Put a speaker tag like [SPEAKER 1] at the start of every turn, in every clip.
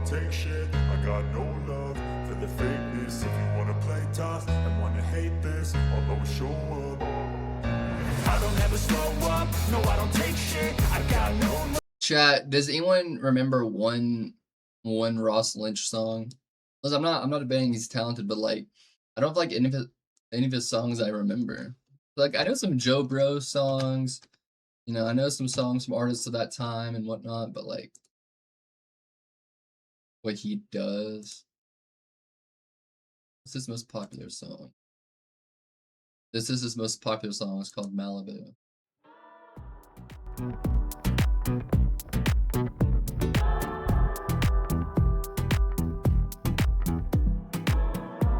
[SPEAKER 1] don't take shit. I got no love for the fakeness. If you wanna play tough and wanna hate this, I'll always show up. I don't ever slow up, no I don't take shit. I got no love.
[SPEAKER 2] Chat, does anyone remember one Ross Lynch song? Listen, I'm not debating he's talented, but like I don't have like any of his songs I remember. Like I know some Joe Bro songs, you know, I know some songs from artists of that time and whatnot, but like what he does. What's his most popular song? This is his most popular song. It's called Malibu.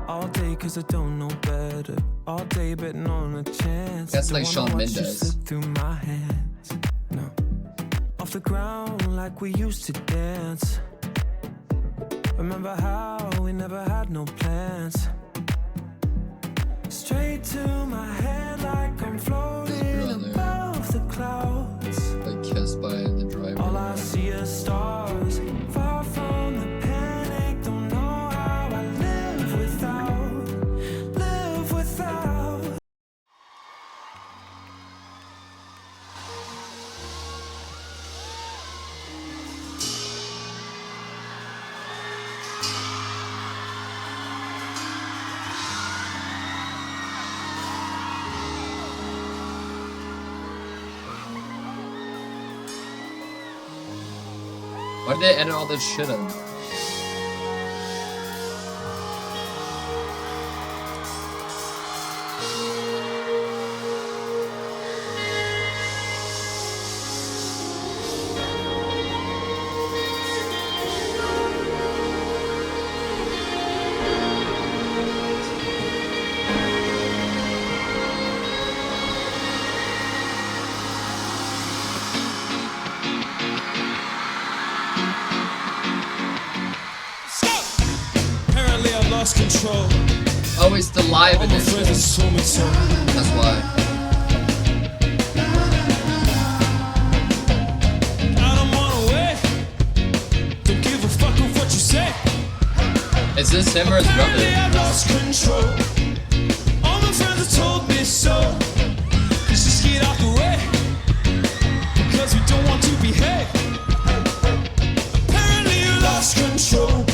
[SPEAKER 3] All day cause I don't know better. All day betting on a chance.
[SPEAKER 2] That's like Shawn Mendes.
[SPEAKER 3] Through my hands. No. Off the ground like we used to dance. Remember how we never had no plans. Straight to my head like I'm floating above the clouds.
[SPEAKER 2] Like kissed by the driver.
[SPEAKER 3] All I see is stars. Far from the panic. Don't know how I live without. Live without.
[SPEAKER 2] Why did they edit all this shit in?
[SPEAKER 3] Control.
[SPEAKER 2] Oh, it's the live edition. That's why.
[SPEAKER 3] I don't wanna wait. Don't give a fuck of what you say.
[SPEAKER 2] Is this him or his brother?
[SPEAKER 3] I've lost control. All my friends have told me so. Let's just get out the way. Because we don't want to behave. Apparently you lost control.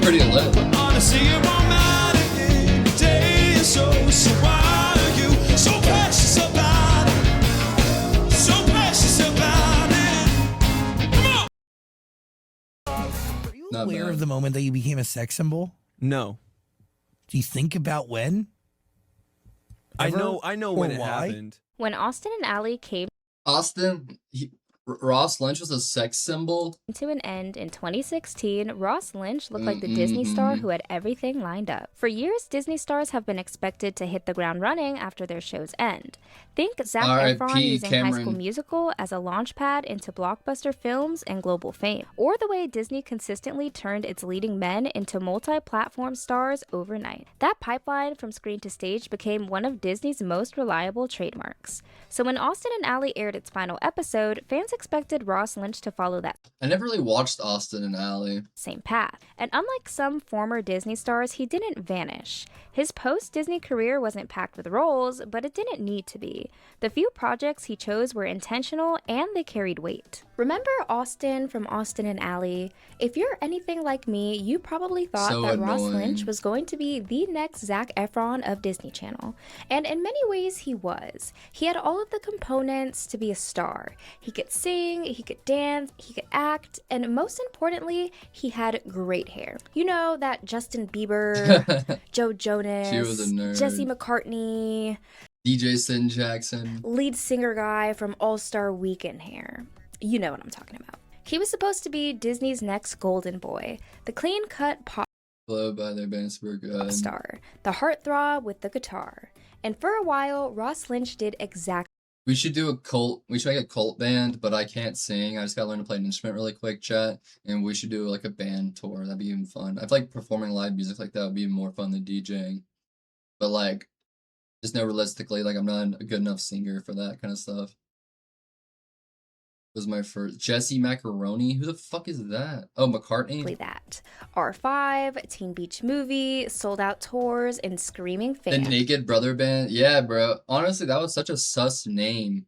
[SPEAKER 2] Pretty lit.
[SPEAKER 3] Honestly, it won't matter if day is so why are you so precious about it? So precious about it. Come on.
[SPEAKER 4] Are you aware of the moment that you became a sex symbol?
[SPEAKER 5] No.
[SPEAKER 4] Do you think about when? Ever?
[SPEAKER 5] I know when it
[SPEAKER 4] why?
[SPEAKER 5] happened.
[SPEAKER 6] When Austin and Ally came
[SPEAKER 2] Ross Lynch was a sex symbol.
[SPEAKER 6] to an end in 2016, Ross Lynch looked like the Disney star who had everything lined up. For years, Disney stars have been expected to hit the ground running after their shows end. Think Zac Efron using High School Musical as a launchpad into blockbuster films and global fame, or the way Disney consistently turned its leading men into multi-platform stars overnight. That pipeline from screen to stage became one of Disney's most reliable trademarks. So when Austin and Ally aired its final episode, fans expected Ross Lynch to follow that
[SPEAKER 2] I never really watched Austin and Ally.
[SPEAKER 6] same path. And unlike some former Disney stars, he didn't vanish. His post-Disney career wasn't packed with roles, but it didn't need to be. The few projects he chose were intentional and they carried weight. Remember Austin from Austin and Ally? If you're anything like me, you probably thought that Ross Lynch was going to be the next Zac Efron of Disney Channel. And in many ways he was. He had all of the components to be a star. He could sing, he could dance, he could act, and most importantly, he had great hair. You know, that Justin Bieber, Joe Jonas,
[SPEAKER 2] She was a nerd.
[SPEAKER 6] Jesse McCartney,
[SPEAKER 2] DJ Sin Jackson.
[SPEAKER 6] lead singer guy from All-Star Weekend hair. You know what I'm talking about. He was supposed to be Disney's next golden boy, the clean-cut pop
[SPEAKER 2] Followed by their band super good.
[SPEAKER 6] star, the heartthrob with the guitar. And for a while, Ross Lynch did exactly
[SPEAKER 2] We should do a cult. We should make a cult band, but I can't sing. I just gotta learn to play an instrument really quick, chat. And we should do like a band tour. That'd be even fun. I feel like performing live music like that would be even more fun than DJing. But like, just know realistically, like I'm not a good enough singer for that kind of stuff. Was my first Jesse Macaroni. Who the fuck is that? Oh, McCartney.
[SPEAKER 6] That R5, Teen Beach Movie, sold out tours, and screaming
[SPEAKER 2] The
[SPEAKER 6] fans.
[SPEAKER 2] Naked Brother Band. Yeah, bro. Honestly, that was such a sus name.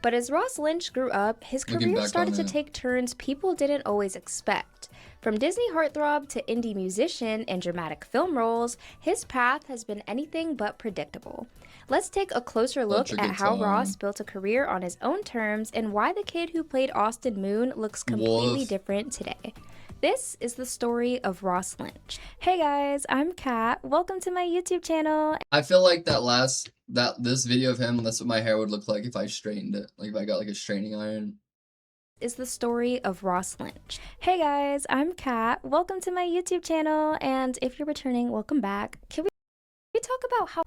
[SPEAKER 6] But as Ross Lynch grew up, his
[SPEAKER 2] Looking
[SPEAKER 6] career
[SPEAKER 2] back
[SPEAKER 6] started
[SPEAKER 2] on
[SPEAKER 6] to
[SPEAKER 2] it.
[SPEAKER 6] take turns people didn't always expect. From Disney heartthrob to indie musician and dramatic film roles, his path has been anything but predictable. Let's take a closer look
[SPEAKER 2] Such a
[SPEAKER 6] at
[SPEAKER 2] good
[SPEAKER 6] how
[SPEAKER 2] time.
[SPEAKER 6] Ross built a career on his own terms and why the kid who played Austin Moon looks completely
[SPEAKER 2] Woof.
[SPEAKER 6] different today. This is the story of Ross Lynch. Hey guys, I'm Kat. Welcome to my YouTube channel.
[SPEAKER 2] I feel like this video of him, that's what my hair would look like if I straightened it. Like if I got like a straightening iron.
[SPEAKER 6] Is the story of Ross Lynch. Hey guys, I'm Kat. Welcome to my YouTube channel, and if you're returning, welcome back. Can we talk about how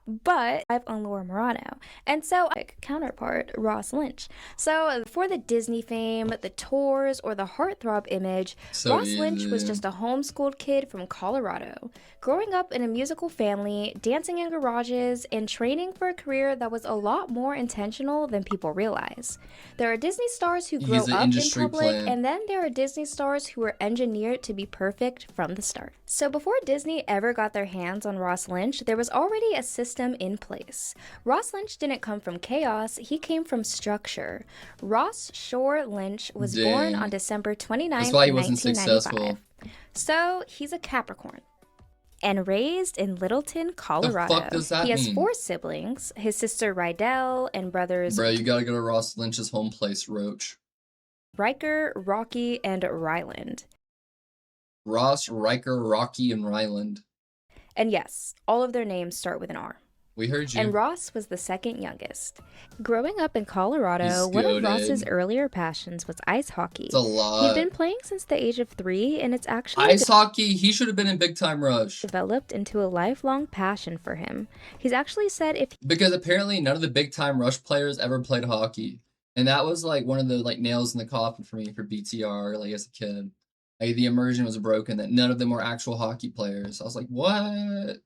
[SPEAKER 6] but I've on Laura Morano, and so counterpart Ross Lynch. So for the Disney fame, the tours, or the heartthrob image,
[SPEAKER 2] So
[SPEAKER 6] Ross Lynch was
[SPEAKER 2] easy.
[SPEAKER 6] just a homeschooled kid from Colorado, growing up in a musical family, dancing in garages, and training for a career that was a lot more intentional than people realize. There are Disney stars who grow
[SPEAKER 2] He's an
[SPEAKER 6] up in
[SPEAKER 2] industry
[SPEAKER 6] public,
[SPEAKER 2] plant.
[SPEAKER 6] and then there are Disney stars who were engineered to be perfect from the start. So before Disney ever got their hands on Ross Lynch, there was already a system in place. Ross Lynch didn't come from chaos, he came from structure. Ross Shore Lynch was born
[SPEAKER 2] Dang.
[SPEAKER 6] on December 29th,
[SPEAKER 2] That's why he wasn't
[SPEAKER 6] 1995.
[SPEAKER 2] successful.
[SPEAKER 6] So he's a Capricorn. And raised in Littleton, Colorado.
[SPEAKER 2] fuck does that
[SPEAKER 6] He has
[SPEAKER 2] mean?
[SPEAKER 6] 4 siblings, his sister Rydell and brothers
[SPEAKER 2] Bro, you gotta go to Ross Lynch's home place, Roach.
[SPEAKER 6] Riker, Rocky, and Ryland.
[SPEAKER 2] Ross, Riker, Rocky, and Ryland.
[SPEAKER 6] And yes, all of their names start with an R.
[SPEAKER 2] We heard you.
[SPEAKER 6] And Ross was the second youngest. Growing up in Colorado,
[SPEAKER 2] He's
[SPEAKER 6] one of
[SPEAKER 2] goated.
[SPEAKER 6] Ross's earlier passions was ice hockey.
[SPEAKER 2] It's a
[SPEAKER 6] He'd
[SPEAKER 2] lot.
[SPEAKER 6] been playing since the age of 3, and it's actually
[SPEAKER 2] Ice hockey, he should have been in Big Time Rush.
[SPEAKER 6] developed into a lifelong passion for him. He's actually said if
[SPEAKER 2] Because apparently none of the Big Time Rush players ever played hockey. And that was like one of the like nails in the coffin for me for BTR, like as a kid. Like the immersion was broken that none of them were actual hockey players. I was like, what?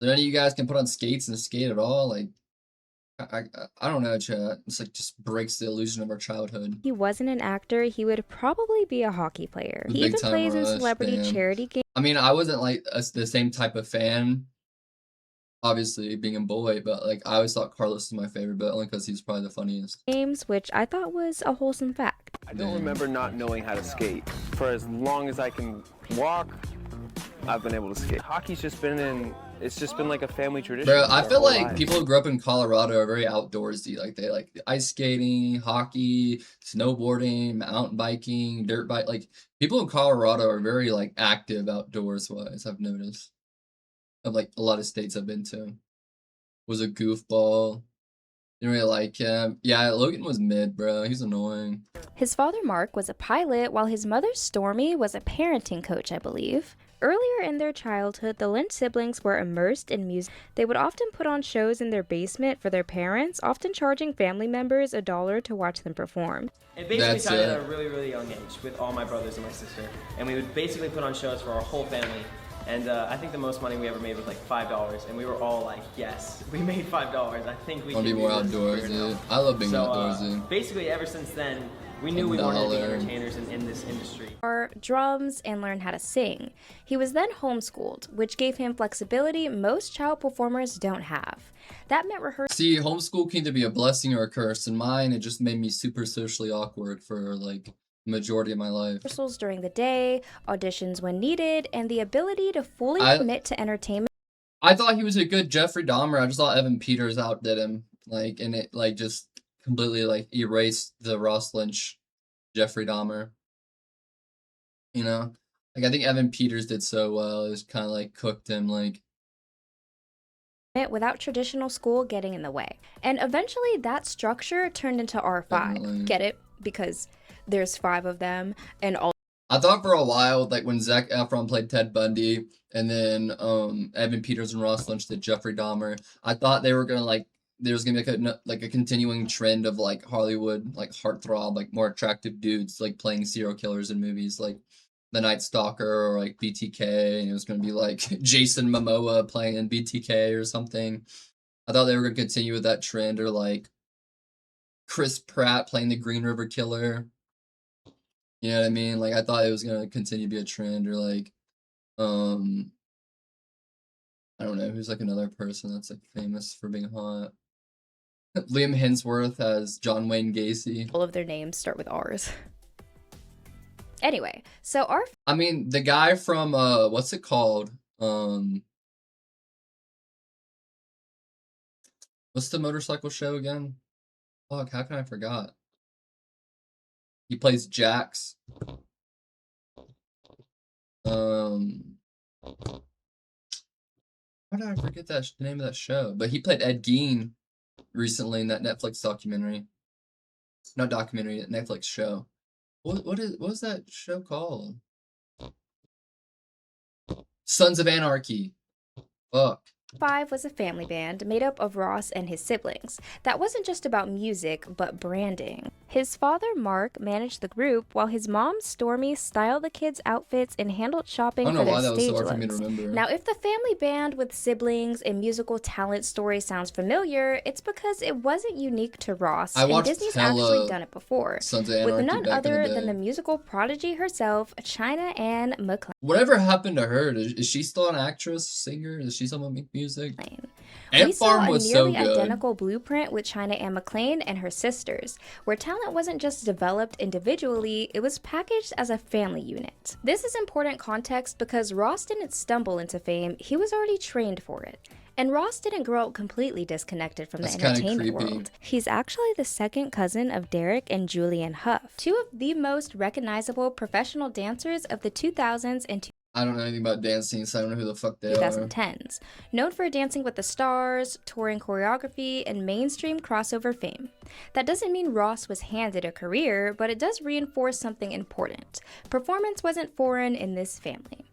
[SPEAKER 2] None of you guys can put on skates and skate at all? Like, I don't know, chat. It's like just breaks the illusion of our childhood.
[SPEAKER 6] he wasn't an actor, he would probably be a hockey player.
[SPEAKER 2] The
[SPEAKER 6] He
[SPEAKER 2] Big
[SPEAKER 6] even
[SPEAKER 2] Time
[SPEAKER 6] plays in
[SPEAKER 2] Rush,
[SPEAKER 6] celebrity
[SPEAKER 2] damn.
[SPEAKER 6] charity games.
[SPEAKER 2] I mean, I wasn't like the same type of fan, obviously being a boy, but like I always thought Carlos was my favorite, but only because he's probably the funniest.
[SPEAKER 6] Which I thought was a wholesome fact.
[SPEAKER 5] I don't remember not knowing how to skate. For as long as I can walk, I've been able to skate. Hockey's just been it's just been like a family tradition.
[SPEAKER 2] Bro, I
[SPEAKER 5] our
[SPEAKER 2] feel
[SPEAKER 5] whole
[SPEAKER 2] like
[SPEAKER 5] lives.
[SPEAKER 2] people who grew up in Colorado are very outdoorsy. Like they like ice skating, hockey, snowboarding, mountain biking, dirt bike. Like people in Colorado are very like active outdoors wise, I've noticed. Of like a lot of states I've been to. Was a goofball. Didn't really like him. Yeah, Logan was mid, bro. He's annoying.
[SPEAKER 6] His father, Mark, was a pilot, while his mother, Stormy, was a parenting coach, I believe. Earlier in their childhood, the Lynch siblings were immersed in music. They would often put on shows in their basement for their parents, often charging family members $1 to watch them perform.
[SPEAKER 7] It basically
[SPEAKER 2] That's
[SPEAKER 7] started
[SPEAKER 2] it.
[SPEAKER 7] at a really, really young age with all my brothers and my sister. And we would basically put on shows for our whole family. And I think the most money we ever made was like $5. And we were all like, yes, we made $5. I think we
[SPEAKER 2] I want to
[SPEAKER 7] can
[SPEAKER 2] be more
[SPEAKER 7] do this.
[SPEAKER 2] outdoorsy. I love being
[SPEAKER 7] So
[SPEAKER 2] outdoorsy.
[SPEAKER 7] basically ever since then, we knew we wanted to be
[SPEAKER 2] $1.
[SPEAKER 7] entertainers in this industry.
[SPEAKER 6] Drums, and learn how to sing. He was then homeschooled, which gave him flexibility most child performers don't have. That meant rehearsing
[SPEAKER 2] See, homeschool can either be a blessing or a curse. In mine, it just made me super socially awkward for like the majority of my life.
[SPEAKER 6] rehearsals during the day, auditions when needed, and the ability to fully
[SPEAKER 2] I-
[SPEAKER 6] commit to entertainment.
[SPEAKER 2] I thought he was a good Jeffrey Dahmer. I just thought Evan Peters outdid him. Like, and it like just completely like erased the Ross Lynch Jeffrey Dahmer. You know? Like I think Evan Peters did so well. It was kind of like cooked him like
[SPEAKER 6] Without traditional school getting in the way. And eventually that structure turned into R5.
[SPEAKER 2] Definitely.
[SPEAKER 6] Get it? Because there's 5 of them and all
[SPEAKER 2] I thought for a while, like when Zac Efron played Ted Bundy, and then Evan Peters and Ross Lynch did Jeffrey Dahmer, I thought they were gonna like there was gonna be like a continuing trend of like Hollywood like heartthrob like more attractive dudes like playing serial killers in movies like The Night Stalker or like BTK, and it was gonna be like Jason Momoa playing in BTK or something. I thought they were gonna continue with that trend, or like Chris Pratt playing the Green River Killer. You know what I mean? Like I thought it was gonna continue to be a trend, or like um I don't know who's like another person that's like famous for being hot. Liam Hemsworth as John Wayne Gacy.
[SPEAKER 6] All of their names start with R's. Anyway, so our
[SPEAKER 2] I mean, the guy from what's it called? What's the motorcycle show again? Fuck, how can I forgot? He plays Jax. How did I forget that the name of that show? But he played Ed Gein recently in that Netflix documentary. Not documentary, Netflix show. What was that show called? Sons of Anarchy. Fuck.
[SPEAKER 6] 5 was a family band made up of Ross and his siblings. That wasn't just about music, but branding. His father, Mark, managed the group, while his mom, Stormy, styled the kids' outfits and handled shopping
[SPEAKER 2] I don't
[SPEAKER 6] for
[SPEAKER 2] know
[SPEAKER 6] their
[SPEAKER 2] why that was
[SPEAKER 6] stage
[SPEAKER 2] so hard for me to
[SPEAKER 6] looks.
[SPEAKER 2] remember.
[SPEAKER 6] Now, if the family band with siblings and musical talent story sounds familiar, it's because it wasn't unique to Ross,
[SPEAKER 2] I
[SPEAKER 6] and
[SPEAKER 2] watched
[SPEAKER 6] Disney's
[SPEAKER 2] hella
[SPEAKER 6] actually done it before,
[SPEAKER 2] Sons of Anarchy
[SPEAKER 6] with none
[SPEAKER 2] back in the
[SPEAKER 6] other
[SPEAKER 2] day.
[SPEAKER 6] than the musical prodigy herself, China Anne McClain.
[SPEAKER 2] Whatever happened to her? Is she still an actress, singer? Does she still make music?
[SPEAKER 6] We
[SPEAKER 2] Ant
[SPEAKER 6] saw
[SPEAKER 2] Farm
[SPEAKER 6] a
[SPEAKER 2] was
[SPEAKER 6] nearly
[SPEAKER 2] so good.
[SPEAKER 6] identical blueprint with China Anne McClain and her sisters, where talent wasn't just developed individually, it was packaged as a family unit. This is important context because Ross didn't stumble into fame, he was already trained for it. And Ross didn't grow up completely disconnected from
[SPEAKER 2] That's
[SPEAKER 6] the
[SPEAKER 2] kinda
[SPEAKER 6] entertainment
[SPEAKER 2] creepy.
[SPEAKER 6] world. He's actually the second cousin of Derek and Julianne Hough, two of the most recognizable professional dancers of the 2000s and
[SPEAKER 2] I don't know anything about dancing, so I don't know who the fuck they are.
[SPEAKER 6] 2010s, known for Dancing with the Stars, touring choreography, and mainstream crossover fame. That doesn't mean Ross was handed a career, but it does reinforce something important. Performance wasn't foreign in this family.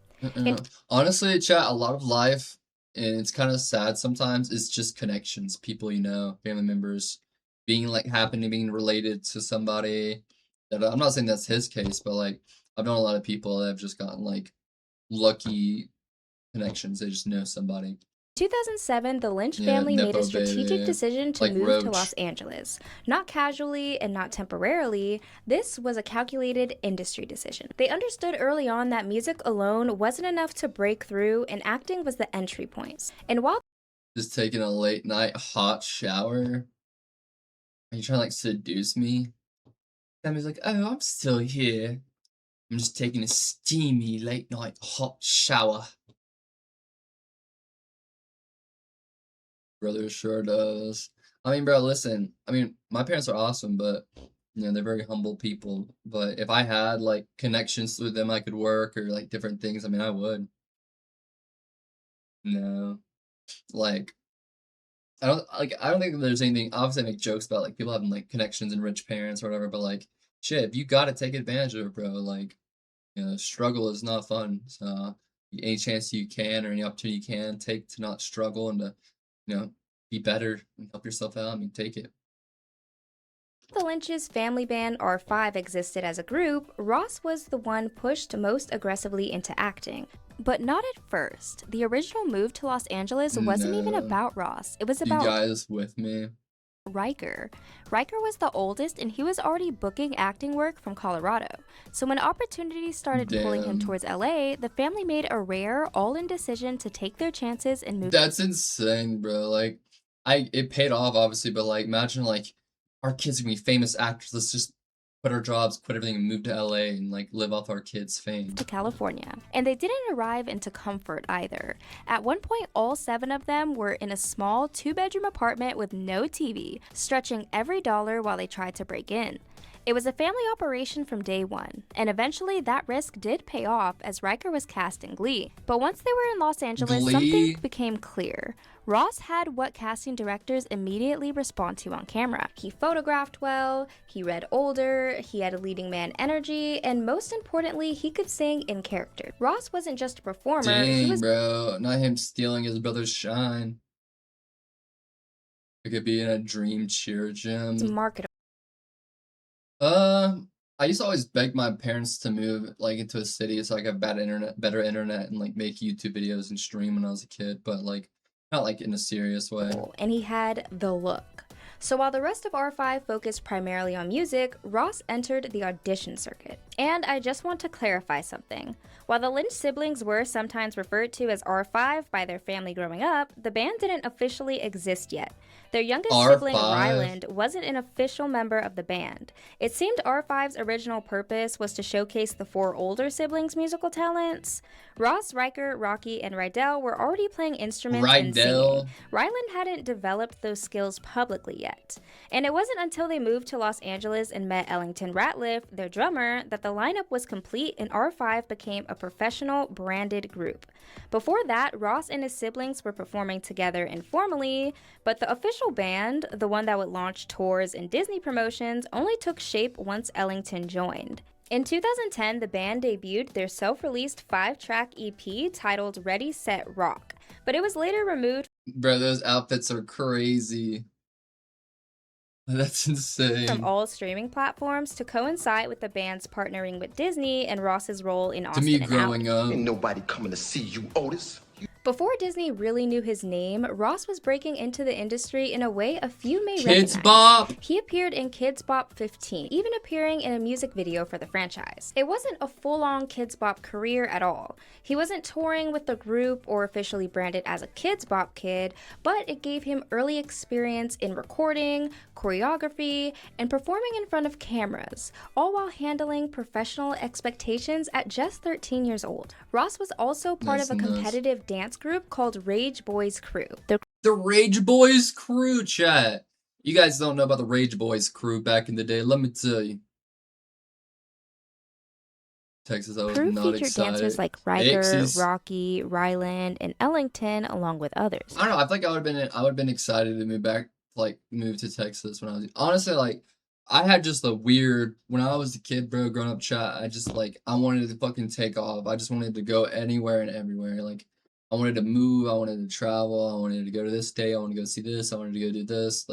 [SPEAKER 2] Honestly, chat, a lot of life, and it's kind of sad sometimes, is just connections. People you know, family members, being like happening, being related to somebody. That I'm not saying that's his case, but like I've known a lot of people that have just gotten like lucky connections. They just know somebody.
[SPEAKER 6] 2007, the Lynch
[SPEAKER 2] Yeah,
[SPEAKER 6] family made a
[SPEAKER 2] Nepo
[SPEAKER 6] strategic
[SPEAKER 2] baby.
[SPEAKER 6] decision to
[SPEAKER 2] Like
[SPEAKER 6] move
[SPEAKER 2] Roach.
[SPEAKER 6] to Los Angeles. Not casually and not temporarily, this was a calculated industry decision. They understood early on that music alone wasn't enough to break through, and acting was the entry point. And while
[SPEAKER 2] Just taking a late night hot shower. Are you trying to like seduce me? Sammy's like, oh, I'm still here. I'm just taking a steamy late night hot shower. Brother sure does. I mean, bro, listen. I mean, my parents are awesome, but you know, they're very humble people. But if I had like connections with them, I could work or like different things. I mean, I would. No, like I don't think there's anything. Obviously, I make jokes about like people having like connections and rich parents or whatever. But like, shit, if you gotta take advantage of it, bro. Like, you know, struggle is not fun. So any chance you can or any opportunity you can take to not struggle and to, you know, be better and help yourself out, I mean, take it.
[SPEAKER 6] the Lynch's family band R5 existed as a group, Ross was the one pushed most aggressively into acting. But not at first. The original move to Los Angeles wasn't even
[SPEAKER 2] No.
[SPEAKER 6] about Ross. It was
[SPEAKER 2] You
[SPEAKER 6] about
[SPEAKER 2] guys with me?
[SPEAKER 6] Riker. Riker was the oldest, and he was already booking acting work from Colorado. So when opportunities started pulling him
[SPEAKER 2] Damn.
[SPEAKER 6] towards LA, the family made a rare, all-in decision to take their chances and move.
[SPEAKER 2] That's insane, bro. Like, it paid off, obviously, but like, imagine like our kids are gonna be famous actors. Let's just quit our jobs, quit everything, and move to LA and like live off our kids' fame.
[SPEAKER 6] To California. And they didn't arrive into comfort either. At one point, all 7 of them were in a small 2-bedroom apartment with no TV, stretching every dollar while they tried to break in. It was a family operation from day one, and eventually that risk did pay off as Riker was cast in Glee. But once they were in Los Angeles,
[SPEAKER 2] Glee?
[SPEAKER 6] something became clear. Ross had what casting directors immediately respond to on camera. He photographed well, he read older, he had a leading man energy, and most importantly, he could sing in character. Ross wasn't just a performer, he
[SPEAKER 2] Dang,
[SPEAKER 6] was
[SPEAKER 2] bro. Not him stealing his brother's shine. It could be in a dream cheer gym.
[SPEAKER 6] marketable.
[SPEAKER 2] I used to always beg my parents to move like into a city so I could have better internet, and like make YouTube videos and stream when I was a kid, but like not like in a serious way.
[SPEAKER 6] And he had the look. So while the rest of R5 focused primarily on music, Ross entered the audition circuit. And I just want to clarify something. While the Lynch siblings were sometimes referred to as R5 by their family growing up, the band didn't officially exist yet. Their youngest sibling,
[SPEAKER 2] R5?
[SPEAKER 6] Ryland, wasn't an official member of the band. It seemed R5's original purpose was to showcase the 4 older siblings' musical talents. Ross, Riker, Rocky, and Rydell were already playing instruments and singing. Ryland hadn't developed those skills publicly yet. And it wasn't until they moved to Los Angeles and met Ellington Ratliff, their drummer, that the lineup was complete and R5 became a professional, branded group. Before that, Ross and his siblings were performing together informally, but the official band, the one that would launch tours and Disney promotions, only took shape once Ellington joined. In 2010, the band debuted their self-released 5-track EP titled Ready, Set, Rock, but it was later removed.
[SPEAKER 2] Bro, those outfits are crazy. That's insane.
[SPEAKER 6] From all streaming platforms to coincide with the band's partnering with Disney and Ross's role in Austin
[SPEAKER 2] To me,
[SPEAKER 6] and
[SPEAKER 2] growing
[SPEAKER 6] Ally.
[SPEAKER 2] up,
[SPEAKER 8] Ain't nobody coming to see you, Otis.
[SPEAKER 6] Before Disney really knew his name, Ross was breaking into the industry in a way a few may
[SPEAKER 2] Kids
[SPEAKER 6] recognize.
[SPEAKER 2] Bop.
[SPEAKER 6] He appeared in Kids Bop 15, even appearing in a music video for the franchise. It wasn't a full-on Kids Bop career at all. He wasn't touring with the group or officially branded as a Kids Bop kid, but it gave him early experience in recording, choreography, and performing in front of cameras, all while handling professional expectations at just 13 years old. Ross was also part of a competitive dance group called Rage Boys Crew.
[SPEAKER 2] The Rage Boys crew, chat. You guys don't know about the Rage Boys crew back in the day. Let me tell you. Texas, I was
[SPEAKER 6] Crew
[SPEAKER 2] not
[SPEAKER 6] featured
[SPEAKER 2] excited.
[SPEAKER 6] dancers like Riker,
[SPEAKER 2] X's.
[SPEAKER 6] Rocky, Ryland, and Ellington, along with others.
[SPEAKER 2] I don't know. I think I would have been excited to move to Texas when I was honestly like. I had just a weird when I was a kid, bro, growing up, chat. I just I wanted to fucking take off. I just wanted to go anywhere and everywhere. Like I wanted to move. I wanted to travel. I wanted to go to this day. I wanted to go see this. I wanted to go do this.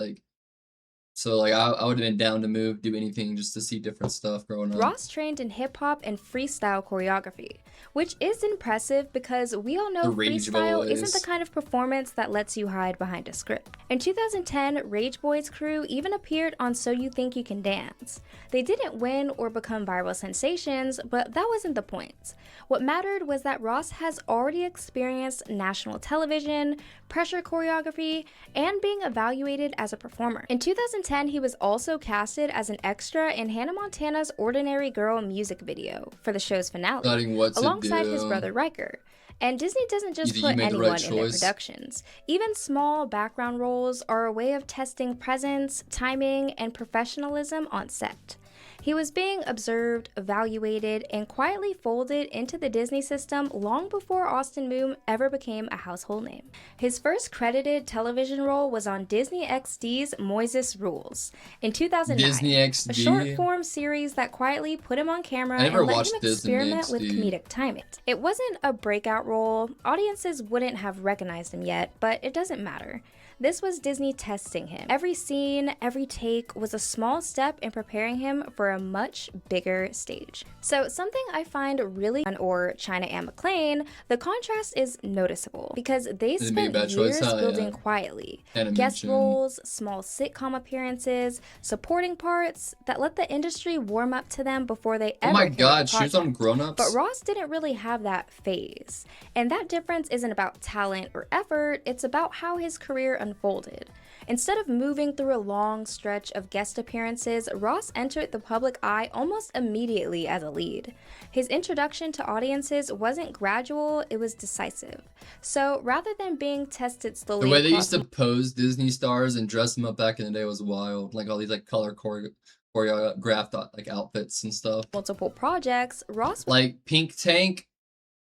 [SPEAKER 2] So I would have been down to move, do anything just to see different stuff growing up.
[SPEAKER 6] Ross trained in hip-hop and freestyle choreography, which is impressive because we all know freestyle isn't the kind of performance that lets you hide behind a script. In 2010, Rage Boys Crew even appeared on So You Think You Can Dance. They didn't win or become viral sensations, but that wasn't the point. What mattered was that Ross has already experienced national television, pressure choreography, and being evaluated as a performer. In 2010, he was also casted as an extra in Hannah Montana's Ordinary Girl music video for the show's finale, alongside his brother Riker. And Disney doesn't just put anyone in their productions. Even small background roles are a way of testing presence, timing, and professionalism on set. He was being observed, evaluated, and quietly folded into the Disney system long before Austin Moon ever became a household name. His first credited television role was on Disney XD's Moises Rules in 2009,
[SPEAKER 2] Disney XD?
[SPEAKER 6] a short-form series that quietly put him on camera and let him experiment with comedic timing. It wasn't a breakout role, audiences wouldn't have recognized him yet, but it doesn't matter. This was Disney testing him. Every scene, every take was a small step in preparing him for a much bigger stage. So something I find really or China and McClain, the contrast is noticeable because they spent years building quietly. Guest roles, small sitcom appearances, supporting parts that let the industry warm up to them before they ever.
[SPEAKER 2] Oh my god, she was on Grown Ups?
[SPEAKER 6] But Ross didn't really have that phase. And that difference isn't about talent or effort, it's about how his career unfolded. Instead of moving through a long stretch of guest appearances, Ross entered the public eye almost immediately as a lead. His introduction to audiences wasn't gradual, it was decisive. So rather than being tested slowly,
[SPEAKER 2] the way they used to pose Disney stars and dress them up back in the day was wild. Like all these color choreographed outfits and stuff.
[SPEAKER 6] Multiple projects, Ross
[SPEAKER 2] like Pink Tank.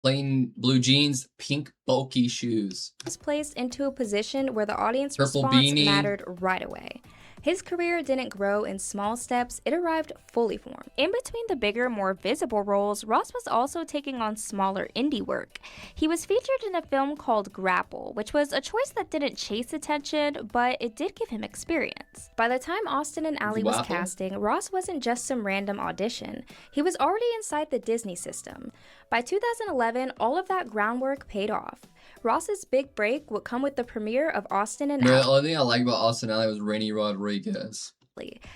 [SPEAKER 2] plain blue jeans, pink bulky shoes.
[SPEAKER 6] Was placed into a position where the audience
[SPEAKER 2] Purple
[SPEAKER 6] response
[SPEAKER 2] beanie.
[SPEAKER 6] mattered right away. His career didn't grow in small steps, it arrived fully formed. In between the bigger, more visible roles, Ross was also taking on smaller indie work. He was featured in a film called Grapple, which was a choice that didn't chase attention, but it did give him experience. By the time Austin and Ally was casting, Ross wasn't just some random audition. He was already inside the Disney system. By 2011, all of that groundwork paid off. Ross's big break would come with the premiere of Austin and Ally.
[SPEAKER 2] The only thing I like about Austin and Ally was Rainy Rodriguez.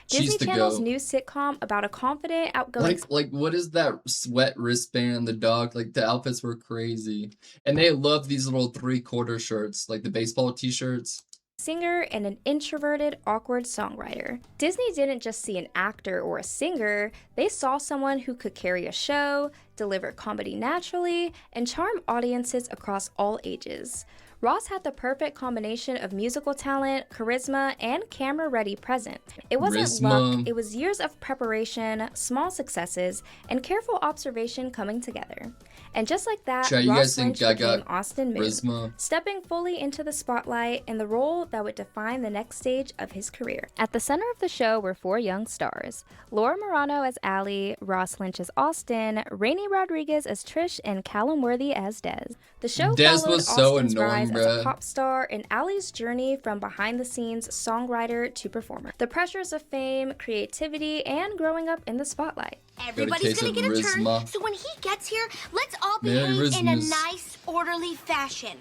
[SPEAKER 6] Disney Channel's new sitcom about a confident, outgoing...
[SPEAKER 2] Like what is that sweat wristband, the dog? Like, the outfits were crazy. And they love these little 3/4 shirts, like the baseball t-shirts.
[SPEAKER 6] Singer and an introverted, awkward songwriter. Disney didn't just see an actor or a singer, they saw someone who could carry a show, deliver comedy naturally, and charm audiences across all ages. Ross had the perfect combination of musical talent, charisma, and camera-ready presence. It wasn't luck, it was years of preparation, small successes, and careful observation coming together. And just like that, Ross Lynch became Austin Moon, stepping fully into the spotlight in the role that would define the next stage of his career. At the center of the show were 4 young stars: Laura Marano as Ally, Ross Lynch as Austin, Rainy Rodriguez as Trish, and Callum Worthy as Des. The show followed Austin's rise as a pop star and Ally's journey from behind-the-scenes songwriter to performer. The pressures of fame, creativity, and growing up in the spotlight.
[SPEAKER 9] Everybody's gonna get a turn, so when he gets here, let's all behave in a nice, orderly fashion.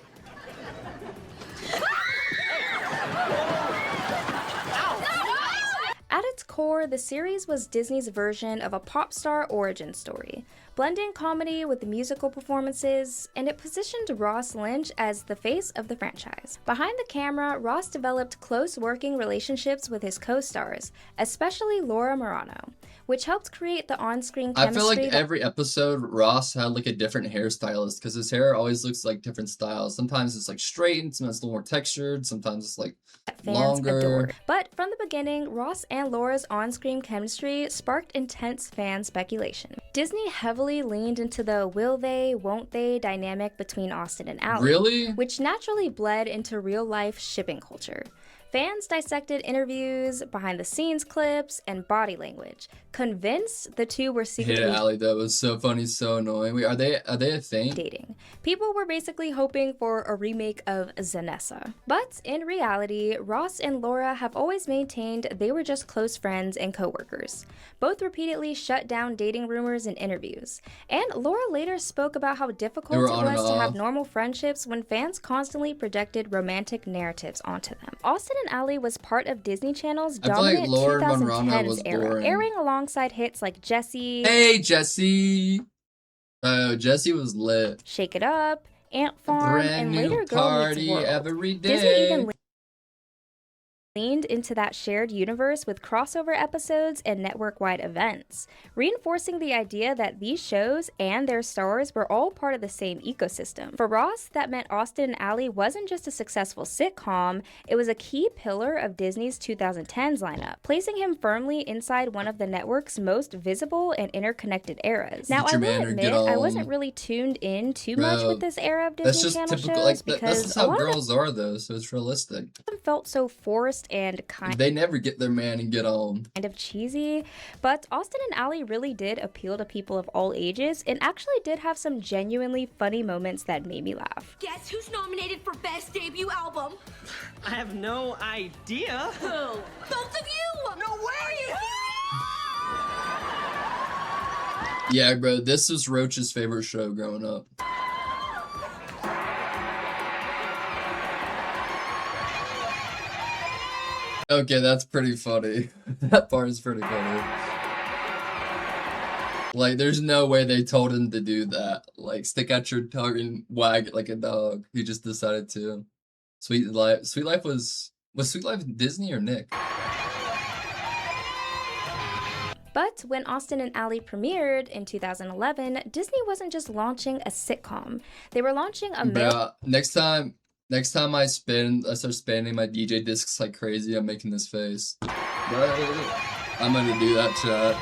[SPEAKER 6] At its core, the series was Disney's version of a pop star origin story, blending comedy with musical performances, and it positioned Ross Lynch as the face of the franchise. Behind the camera, Ross developed close working relationships with his co-stars, especially Laura Marano, which helped create the on-screen chemistry.
[SPEAKER 2] I feel like every episode, Ross had like a different hairstylist because his hair always looks like different styles. Sometimes it's like straightened, sometimes it's a little more textured, sometimes it's like longer.
[SPEAKER 6] Adored. But from the beginning, Ross and Laura's on-screen chemistry sparked intense fan speculation. Disney heavily leaned into the will they, won't they dynamic between Austin and Ally.
[SPEAKER 2] Really?
[SPEAKER 6] Which naturally bled into real-life shipping culture. Fans dissected interviews, behind-the-scenes clips, and body language, convinced the two were secretly
[SPEAKER 2] Ally, that was so funny, so annoying. Wait, are they a thing?
[SPEAKER 6] Dating. People were basically hoping for a remake of Zanessa. But in reality, Ross and Laura have always maintained they were just close friends and co-workers. Both repeatedly shut down dating rumors in interviews. And Laura later spoke about how difficult it was to have normal friendships when fans constantly projected romantic narratives onto them. Austin and Ally was part of Disney Channel's dominant 2010s era, airing alongside hits like Jessie.
[SPEAKER 2] Hey, Jessie! Oh, Jessie was lit.
[SPEAKER 6] Shake It Up, Ant Farm, and later Girl Meets World.
[SPEAKER 2] Every day.
[SPEAKER 6] Disney even leaned into that shared universe with crossover episodes and network-wide events, reinforcing the idea that these shows and their stars were all part of the same ecosystem. For Ross, that meant Austin and Ally wasn't just a successful sitcom, it was a key pillar of Disney's 2010s lineup, placing him firmly inside one of the network's most visible and interconnected eras. Now, I will admit, I wasn't really tuned in too much with this era of Disney Channel shows because
[SPEAKER 2] that's just how girls are, though, so it's realistic.
[SPEAKER 6] Felt so forced and
[SPEAKER 2] they never get their man and get on.
[SPEAKER 6] Kind of cheesy, but Austin and Ally really did appeal to people of all ages and actually did have some genuinely funny moments that made me laugh.
[SPEAKER 9] Guess who's nominated for Best Debut Album?
[SPEAKER 7] I have no idea.
[SPEAKER 9] Who? Both of you! No way!
[SPEAKER 2] Yeah, bro, this was Roach's favorite show growing up. Okay, that's pretty funny. That part is pretty funny. Like, there's no way they told him to do that. Like, stick out your tongue and wag it like a dog. He just decided to. Sweet Life was Sweet Life Disney or Nick?
[SPEAKER 6] But when Austin and Ally premiered in 2011, Disney wasn't just launching a sitcom. They were launching a
[SPEAKER 2] Next time I start spinning my DJ discs like crazy, I'm making this face. I'm gonna do that, chat.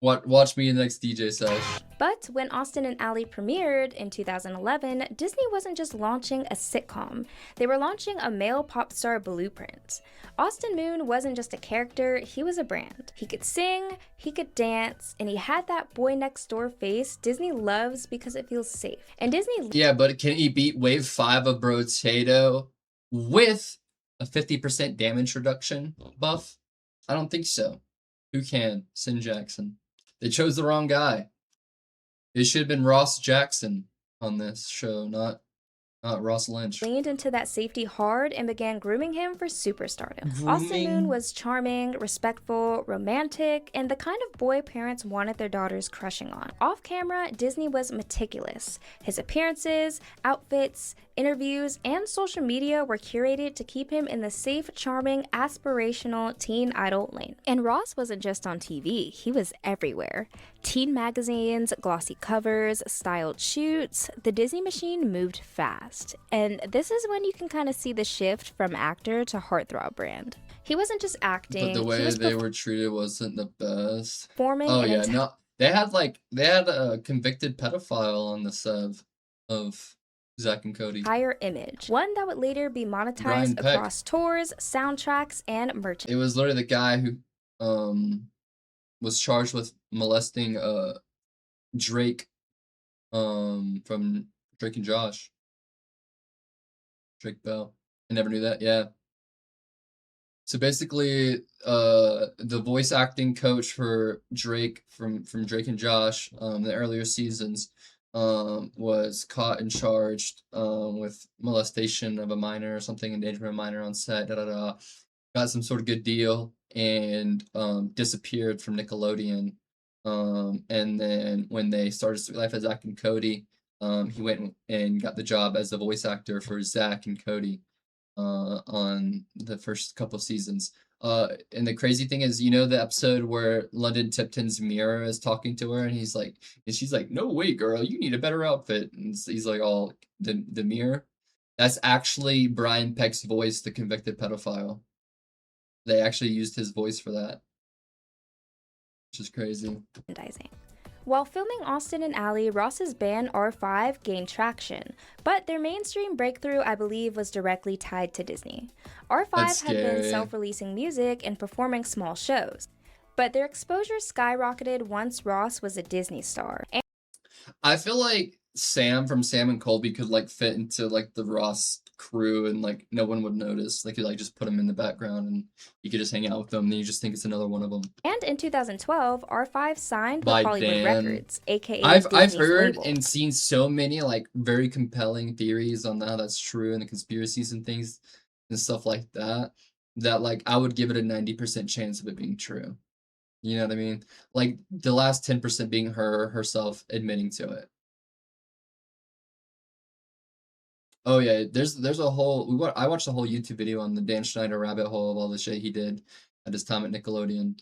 [SPEAKER 2] Watch me in the next DJ sesh.
[SPEAKER 6] But when Austin and Ally premiered in 2011, Disney wasn't just launching a sitcom, they were launching a male pop star blueprint. Austin Moon wasn't just a character, he was a brand. He could sing, he could dance, and he had that boy next door face Disney loves because it feels safe. And Disney...
[SPEAKER 2] Yeah, but can he beat Wave 5 of Brotato with a 50% damage reduction buff? I don't think so. Who can? Sin Jackson. They chose the wrong guy. It should have been Ross Jackson on this show, not Ross Lynch.
[SPEAKER 6] Leaned into that safety hard and began grooming him for superstardom. Austin Moon was charming, respectful, romantic, and the kind of boy parents wanted their daughters crushing on. Off camera, Disney was meticulous. His appearances, outfits, interviews, and social media were curated to keep him in the safe, charming, aspirational teen idol lane. And Ross wasn't just on TV, he was everywhere. Teen magazines, glossy covers, styled shoots, the Disney machine moved fast. And this is when you can kind of see the shift from actor to heartthrob brand. He wasn't just acting.
[SPEAKER 2] But the way they were treated wasn't the best.
[SPEAKER 6] Performing
[SPEAKER 2] They had a convicted pedophile on the set of Zach and Cody.
[SPEAKER 6] Higher image. One that would later be monetized across tours, soundtracks, and merchandise.
[SPEAKER 2] It was literally the guy who was charged with molesting Drake from Drake and Josh. Drake Bell. I never knew that, yeah. So basically, the voice acting coach for Drake from Drake and Josh, the earlier seasons, was caught and charged with molestation of a minor or something, endangerment of a minor on set, got some sort of good deal, and disappeared from Nickelodeon. And then when they started Sweet Life as Zach and Cody, he went and got the job as the voice actor for Zach and Cody on the first couple of seasons. And the crazy thing is, you know, the episode where London Tipton's mirror is talking to her, and she's like, "No way, girl, you need a better outfit." And he's like, "Oh, the mirror." That's actually Brian Peck's voice, the convicted pedophile. They actually used his voice for that, which is crazy.
[SPEAKER 6] While filming Austin and Ally, Ross's band R5 gained traction, but their mainstream breakthrough, I believe, was directly tied to Disney. R5 had been self-releasing music and performing small shows, but their exposure skyrocketed once Ross was a Disney star.
[SPEAKER 2] I feel like Sam from Sam and Colby could like fit into like the Ross crew, and like no one would notice. They could like just put him in the background and you could just hang out with them, and you just think it's another one of them.
[SPEAKER 6] And in 2012, R5 signed with Hollywood Records, aka
[SPEAKER 2] I've heard and seen so many like very compelling theories on how that's true, and the conspiracies and things and stuff like that, that like I would give it a 90% chance of it being true. You know what I mean? Like the last 10% being herself admitting to it. Oh yeah, there's a whole I watched a whole YouTube video on the Dan Schneider rabbit hole of all the shit he did at his time at Nickelodeon.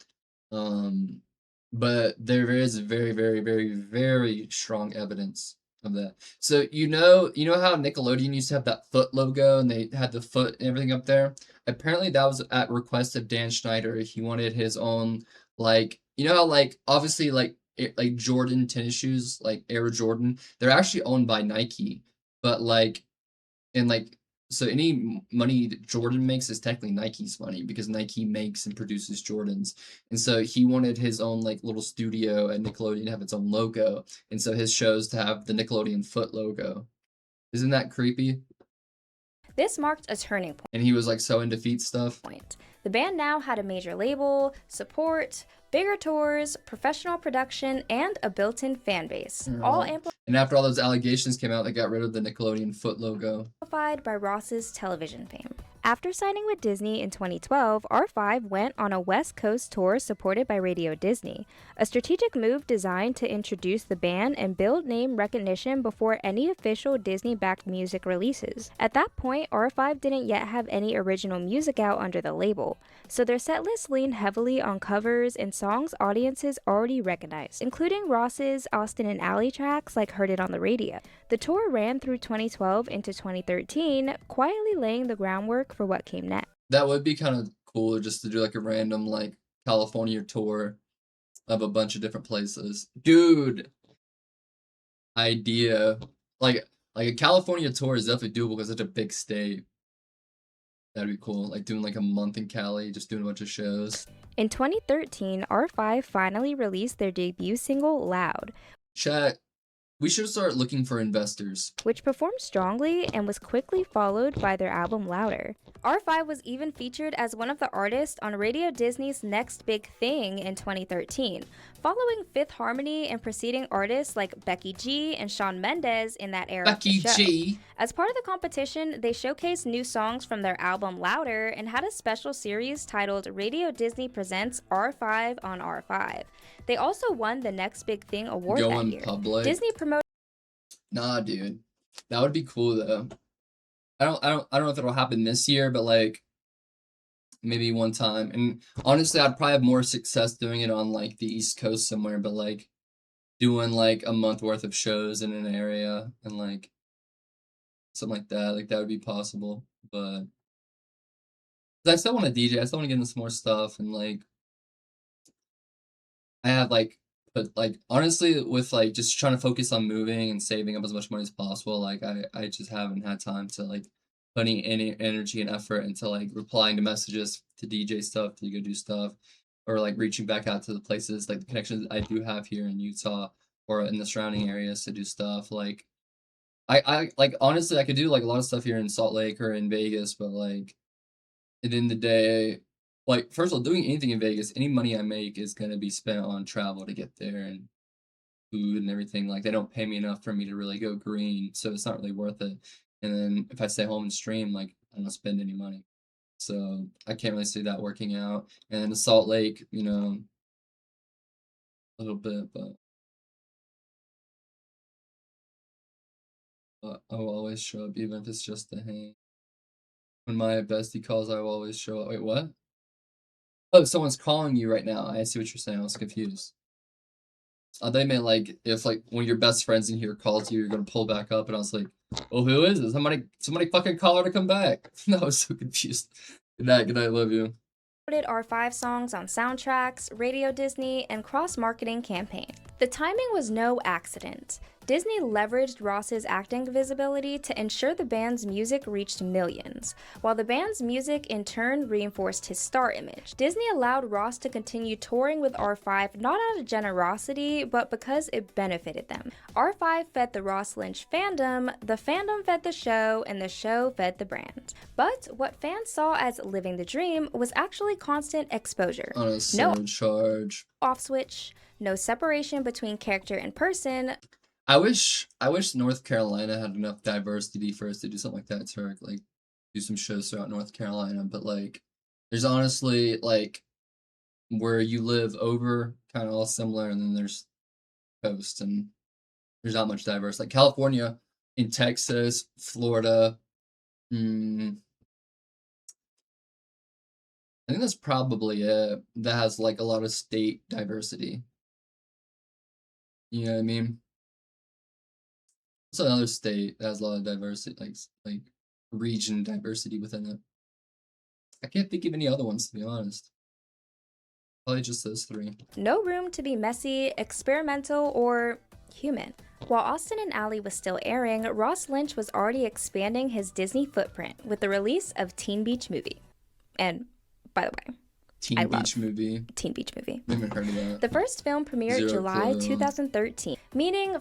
[SPEAKER 2] But there is very, very, very, very strong evidence of that. So you know how Nickelodeon used to have that foot logo and they had the foot and everything up there? Apparently that was at request of Dan Schneider. He wanted his own, like, you know how like obviously like Jordan tennis shoes, like Air Jordan, they're actually owned by Nike, but like, and like, so any money that Jordan makes is technically Nike's money because Nike makes and produces Jordans. And so he wanted his own like little studio at Nickelodeon to have its own logo. And so his shows to have the Nickelodeon foot logo. Isn't that creepy?
[SPEAKER 6] This marked a turning point.
[SPEAKER 2] And he was like so into feet stuff.
[SPEAKER 6] The band now had a major label, support, bigger tours, professional production, and a built-in fan base. All amplified.
[SPEAKER 2] And after all those allegations came out, they got rid of the Nickelodeon foot logo.
[SPEAKER 6] By Ross's television fame. After signing with Disney in 2012, R5 went on a West Coast tour supported by Radio Disney, a strategic move designed to introduce the band and build name recognition before any official Disney-backed music releases. At that point, R5 didn't yet have any original music out under the label, so their setlist leaned heavily on covers and songs audiences already recognized, including Ross's Austin and Ally tracks like Heard It on the Radio. The tour ran through 2012 into 2013, quietly laying the groundwork for what came next.
[SPEAKER 2] That would be kind of cool just to do like a random like California tour of a bunch of different places. Dude, idea. Like a California tour is definitely doable because it's such a big state. That'd be cool. Like doing like a month in Cali, just doing a bunch of shows.
[SPEAKER 6] In 2013, R5 finally released their debut single, Loud.
[SPEAKER 2] Chat, we should start looking for investors.
[SPEAKER 6] Which performed strongly and was quickly followed by their album Louder. R5 was even featured as one of the artists on Radio Disney's Next Big Thing in 2013, following Fifth Harmony and preceding artists like Becky G and Shawn Mendes in that era
[SPEAKER 2] Becky
[SPEAKER 6] of the show.
[SPEAKER 2] G.
[SPEAKER 6] As part of the competition, they showcased new songs from their album Louder and had a special series titled Radio Disney Presents R5 on R5. They also won the Next Big Thing award that year.
[SPEAKER 2] Public.
[SPEAKER 6] Disney promoted.
[SPEAKER 2] Nah, dude, that would be cool though. I don't know if it'll happen this year, but like maybe one time. And honestly, I'd probably have more success doing it on like the East Coast somewhere, but like doing like a month worth of shows in an area and like something like that would be possible. But I still want to DJ. I still want to get into some more stuff and like I have like. But like honestly, with like just trying to focus on moving and saving up as much money as possible, like I just haven't had time to like put any energy and effort into like replying to messages, to DJ stuff, to go do stuff, or like reaching back out to the places like the connections I do have here in Utah or in the surrounding areas to do stuff. Like I like honestly I could do like a lot of stuff here in Salt Lake or in Vegas, but like at the end of the day. Like, first of all, doing anything in Vegas, any money I make is going to be spent on travel to get there and food and everything. Like, they don't pay me enough for me to really go green, so it's not really worth it. And then if I stay home and stream, like, I don't spend any money. So I can't really see that working out. And then the Salt Lake, you know, a little bit, but I will always show up, even if it's just to hang. When my bestie calls, I will always show up. Wait, what? Oh, someone's calling you right now. I see what you're saying. I was confused. They meant like if like one of your best friends in here calls you, you're gonna pull back up, and I was like, "Oh, who is it? Somebody fucking call her to come back." I was so confused. Good night, love you.
[SPEAKER 6] R5 songs on soundtracks, Radio Disney, and cross-marketing campaigns. The timing was no accident. Disney leveraged Ross's acting visibility to ensure the band's music reached millions, while the band's music in turn reinforced his star image. Disney allowed Ross to continue touring with R5 not out of generosity, but because it benefited them. R5 fed the Ross Lynch fandom, the fandom fed the show, and the show fed the brand. But what fans saw as living the dream was actually constant exposure.
[SPEAKER 2] On a surcharge.
[SPEAKER 6] Off switch, no separation between character and person.
[SPEAKER 2] I wish North Carolina had enough diversity for us to do something like that, to like do some shows throughout North Carolina. But like, there's honestly like where you live over kind of all similar, and then there's coast, and there's not much diverse. Like California, in Texas, Florida. I think that's probably it. That has like a lot of state diversity. You know what I mean? It's another state that has a lot of diversity, like region diversity within it. I can't think of any other ones, to be honest. Probably just those three.
[SPEAKER 6] No room to be messy, experimental, or human. While Austin and Ally was still airing, Ross Lynch was already expanding his Disney footprint with the release of Teen Beach Movie. And, by the way,
[SPEAKER 2] Teen Beach Movie.
[SPEAKER 6] Teen Beach Movie.
[SPEAKER 2] I haven't heard of that.
[SPEAKER 6] The first film premiered July 2013, meaning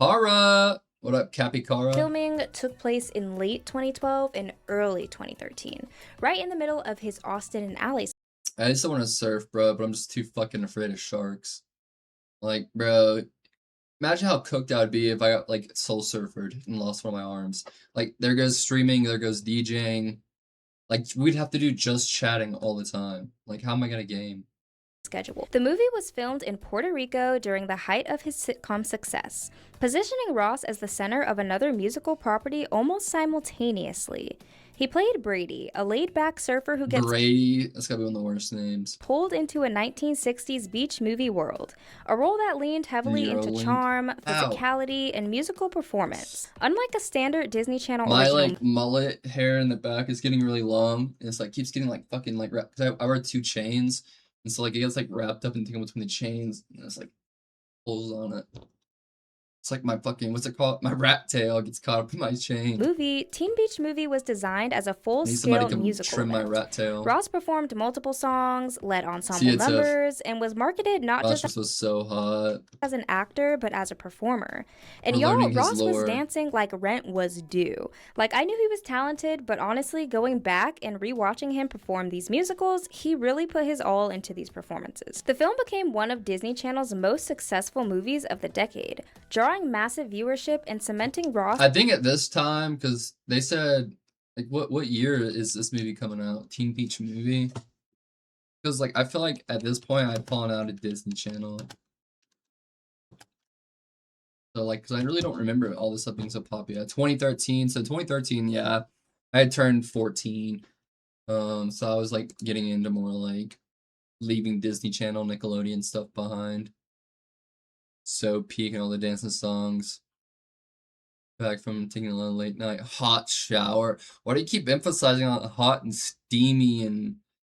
[SPEAKER 2] Cara! What up, Capycara?
[SPEAKER 6] Filming took place in late 2012 and early 2013, right in the middle of his Austin and Ally.
[SPEAKER 2] I just don't want to surf, bro, but I'm just too fucking afraid of sharks. Like, bro, imagine how cooked I would be if I got, like, soul surfered and lost one of my arms. Like, there goes streaming, there goes DJing. Like, we'd have to do just chatting all the time. Like, how am I gonna game?
[SPEAKER 6] Schedule. The movie was filmed in Puerto Rico during the height of his sitcom success, positioning Ross as the center of another musical property almost simultaneously. He played Brady, a laid-back surfer who gets
[SPEAKER 2] Brady, that's gotta be one of the worst names.
[SPEAKER 6] Pulled into a 1960s beach movie world, a role that leaned heavily into charm, physicality, and musical performance. Unlike a standard Disney Channel original,
[SPEAKER 2] like mullet hair in the back is getting really long, and it's like keeps getting like fucking like wrapped. Cause I wear 2 chains, and so like it gets like wrapped up and taken between the chains, and it's like pulls on it. It's like my fucking, what's it called? My rat tail gets caught up in my chain.
[SPEAKER 6] Movie, Teen Beach Movie was designed as a
[SPEAKER 2] I need
[SPEAKER 6] full-scale
[SPEAKER 2] somebody to come
[SPEAKER 6] musical
[SPEAKER 2] trim my
[SPEAKER 6] event.
[SPEAKER 2] rat tail.
[SPEAKER 6] Ross performed multiple songs, led ensemble
[SPEAKER 2] See, it's
[SPEAKER 6] numbers, and was marketed not
[SPEAKER 2] Gosh,
[SPEAKER 6] just
[SPEAKER 2] this was so hot.
[SPEAKER 6] as an actor, but as a performer. And
[SPEAKER 2] We're
[SPEAKER 6] y'all,
[SPEAKER 2] learning his
[SPEAKER 6] Ross was
[SPEAKER 2] lore.
[SPEAKER 6] dancing like rent was due. Like, I knew he was talented, but honestly, going back and rewatching him perform these musicals, he really put his all into these performances. The film became one of Disney Channel's most successful movies of the decade, drawing massive viewership and cementing Ross.
[SPEAKER 2] I think at this time, because they said, like, what year is this movie coming out? Teen Beach Movie? Because, like, I feel like at this point I'd fallen out of Disney Channel. So, like, because I really don't remember all this stuff being so popular. 2013, so 2013, yeah, I had turned 14. So I was, like, getting into more, like, leaving Disney Channel, Nickelodeon stuff behind. So peak and all the dancing songs. Back from taking a little late night hot shower. Why do you keep emphasizing on hot and steamy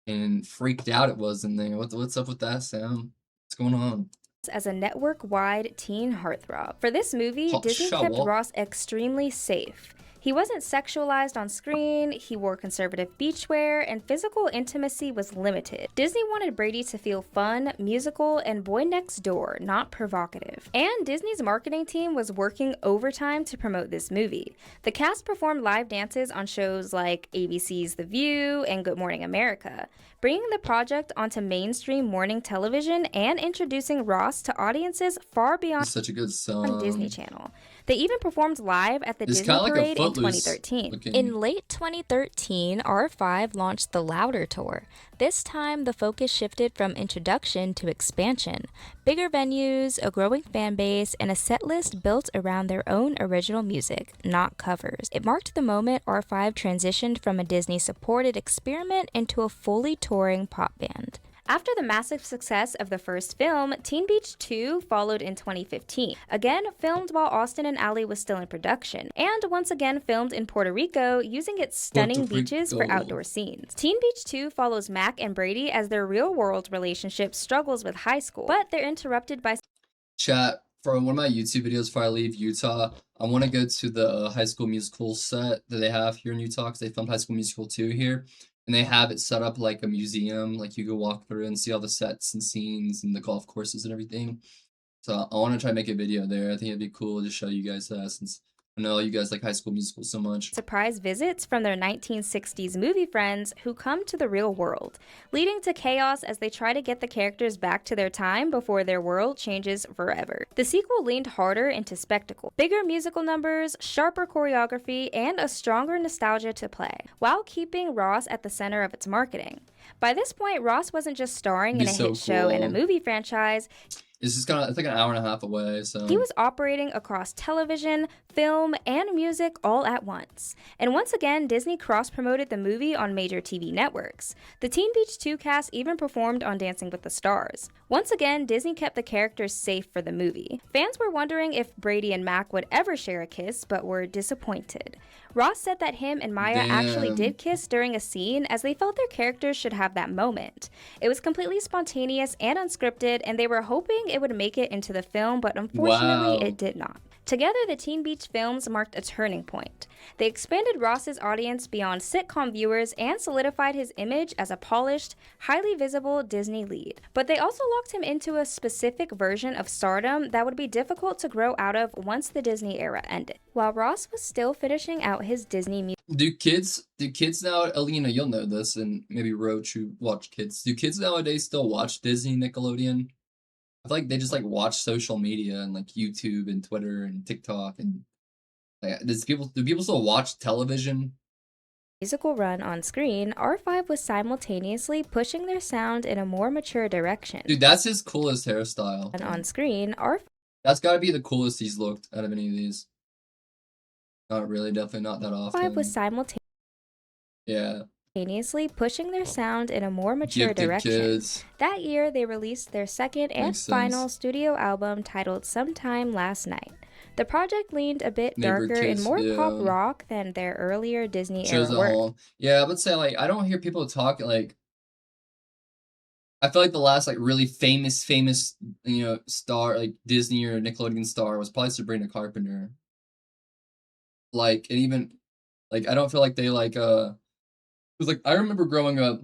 [SPEAKER 2] and freaked out it was in there? What's up with that sound? What's going on?
[SPEAKER 6] As a network-wide teen heartthrob. For this movie,
[SPEAKER 2] Hot
[SPEAKER 6] Disney kept
[SPEAKER 2] shower.
[SPEAKER 6] Ross extremely safe. He wasn't sexualized on screen, he wore conservative beachwear, and physical intimacy was limited. Disney wanted Brady to feel fun, musical, and boy next door, not provocative. And Disney's marketing team was working overtime to promote this movie. The cast performed live dances on shows like ABC's The View and Good Morning America, bringing the project onto mainstream morning television and introducing Ross to audiences far beyond
[SPEAKER 2] It's such a good song.
[SPEAKER 6] Disney Channel. They even performed live at the
[SPEAKER 2] It's
[SPEAKER 6] Disney
[SPEAKER 2] kinda like a
[SPEAKER 6] Parade in
[SPEAKER 2] Footloose
[SPEAKER 6] 2013.
[SPEAKER 2] looking-
[SPEAKER 6] In late 2013, R5 launched the Louder Tour. This time, the focus shifted from introduction to expansion. Bigger venues, a growing fan base, and a set list built around their own original music, not covers. It marked the moment R5 transitioned from a Disney-supported experiment into a fully touring pop band. After the massive success of the first film, Teen Beach 2 followed in 2015, again filmed while Austin and Ally was still in production, and once again filmed in Puerto Rico using its stunning
[SPEAKER 2] Puerto
[SPEAKER 6] beaches for
[SPEAKER 2] Rico.
[SPEAKER 6] outdoor scenes. Teen Beach 2 follows Mac and Brady as their real-world relationship struggles with high school, but they're interrupted by
[SPEAKER 2] Chat, for one of my YouTube videos before I leave Utah, I want to go to the High School Musical set that they have here in Utah, because they filmed High School Musical 2 here. And they have it set up like a museum, like you go walk through and see all the sets and scenes and the golf courses and everything. So I want to try to make a video there. I think it'd be cool to show you guys that, since I know you guys like High School Musical so much.
[SPEAKER 6] surprise visits from their 1960s movie friends who come to the real world, leading to chaos as they try to get the characters back to their time before their world changes forever. The sequel leaned harder into spectacle, bigger musical numbers, sharper choreography, and a stronger nostalgia to play, while keeping Ross at the center of its marketing. By this point, Ross wasn't just starring in a
[SPEAKER 2] so
[SPEAKER 6] hit show and a
[SPEAKER 2] cool.
[SPEAKER 6] movie franchise.
[SPEAKER 2] It's just it's like an hour and a half away, so
[SPEAKER 6] He was operating across television, film, and music all at once. And once again, Disney cross-promoted the movie on major TV networks. The Teen Beach 2 cast even performed on Dancing with the Stars. Once again, Disney kept the characters safe for the movie. Fans were wondering if Brady and Mac would ever share a kiss, but were disappointed. Ross said that him and Maya actually
[SPEAKER 2] Damn.
[SPEAKER 6] did kiss during a scene, as they felt their characters should have that moment. It was completely spontaneous and unscripted, and they were hoping it would make it into the film, but unfortunately
[SPEAKER 2] Wow.
[SPEAKER 6] it did not. Together, the Teen Beach films marked a turning point. They expanded Ross's audience beyond sitcom viewers and solidified his image as a polished, highly visible Disney lead. But they also locked him into a specific version of stardom that would be difficult to grow out of once the Disney era ended. While Ross was still finishing out his Disney music,
[SPEAKER 2] Do kids now, Alina, you'll know this, and maybe Roach who watch kids, do kids nowadays still watch Disney, Nickelodeon? I feel like they just like watch social media and like YouTube and Twitter and TikTok, and like, do people still watch television?
[SPEAKER 6] musical run on screen, R5 was simultaneously pushing their sound in a more mature direction.
[SPEAKER 2] Dude, that's his coolest hairstyle.
[SPEAKER 6] And on screen, R5
[SPEAKER 2] That's gotta be the coolest he's looked out of any of these. Not really, definitely not that often.
[SPEAKER 6] was simultaneously
[SPEAKER 2] Yeah.
[SPEAKER 6] pushing their sound in a more mature
[SPEAKER 2] Gifted
[SPEAKER 6] direction.
[SPEAKER 2] kids.
[SPEAKER 6] That year, they released their second and
[SPEAKER 2] Makes
[SPEAKER 6] final
[SPEAKER 2] sense.
[SPEAKER 6] studio album titled Sometime Last Night. The project leaned a bit
[SPEAKER 2] Neighbor
[SPEAKER 6] darker and
[SPEAKER 2] Kids,
[SPEAKER 6] more pop
[SPEAKER 2] yeah.
[SPEAKER 6] rock than their earlier Disney
[SPEAKER 2] Shows
[SPEAKER 6] era
[SPEAKER 2] it
[SPEAKER 6] work.
[SPEAKER 2] all. Yeah, I would say like I don't hear people talking like I feel like the last like really famous, you know, star, like Disney or Nickelodeon star was probably Sabrina Carpenter. Like, and even like I don't feel like they like because like I remember growing up,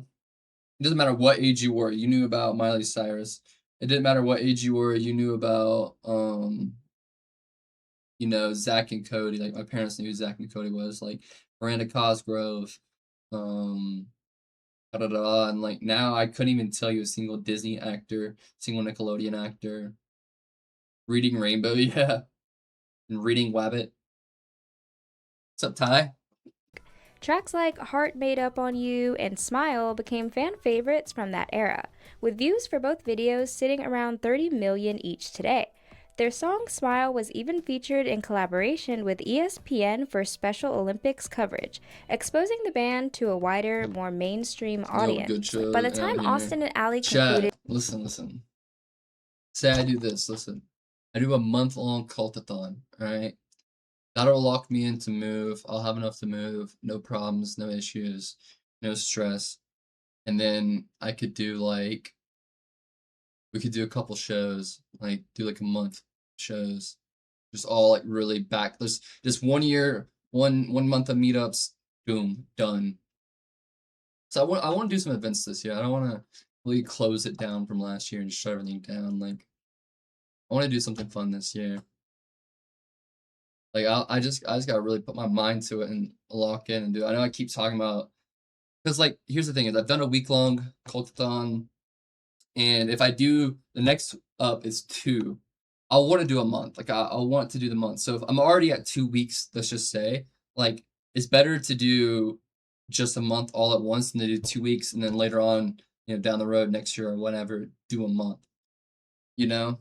[SPEAKER 2] it doesn't matter what age you were, you knew about Miley Cyrus. It didn't matter what age you were, you knew about you know, Zach and Cody. Like my parents knew who Zach and Cody was, like Miranda Cosgrove, and like now I couldn't even tell you a single Disney actor, single Nickelodeon actor. Reading Rainbow, yeah. And Reading Wabbit. What's up, Ty?
[SPEAKER 6] Tracks like Heart Made Up on You and Smile became fan favorites from that era, with views for both videos sitting around 30 million each today. Their song Smile was even featured in collaboration with ESPN for Special Olympics coverage, exposing the band to a wider, more mainstream audience. By the time Austin and Ally concluded...
[SPEAKER 2] Listen. Say I do this, listen. I do a month-long cultathon, alright? That'll lock me in to move. I'll have enough to move. No problems, no issues, no stress. And then I could do like... We could do a couple shows, like do like a month shows, just all like really back. There's just 1 year, one month of meetups, boom, done. So I want to do some events this year. I don't want to really close it down from last year and shut everything down. Like I want to do something fun this year. Like I just gotta really put my mind to it and lock in and do it. I know I keep talking about, because like here's the thing is I've done a week-long cultathon, and if I do the next up is 2. I'll want to do a month. Like I'll want to do the month. So if I'm already at 2 weeks, let's just say, like it's better to do just a month all at once than to do 2 weeks and then later on, you know, down the road next year or whatever, do a month. You know?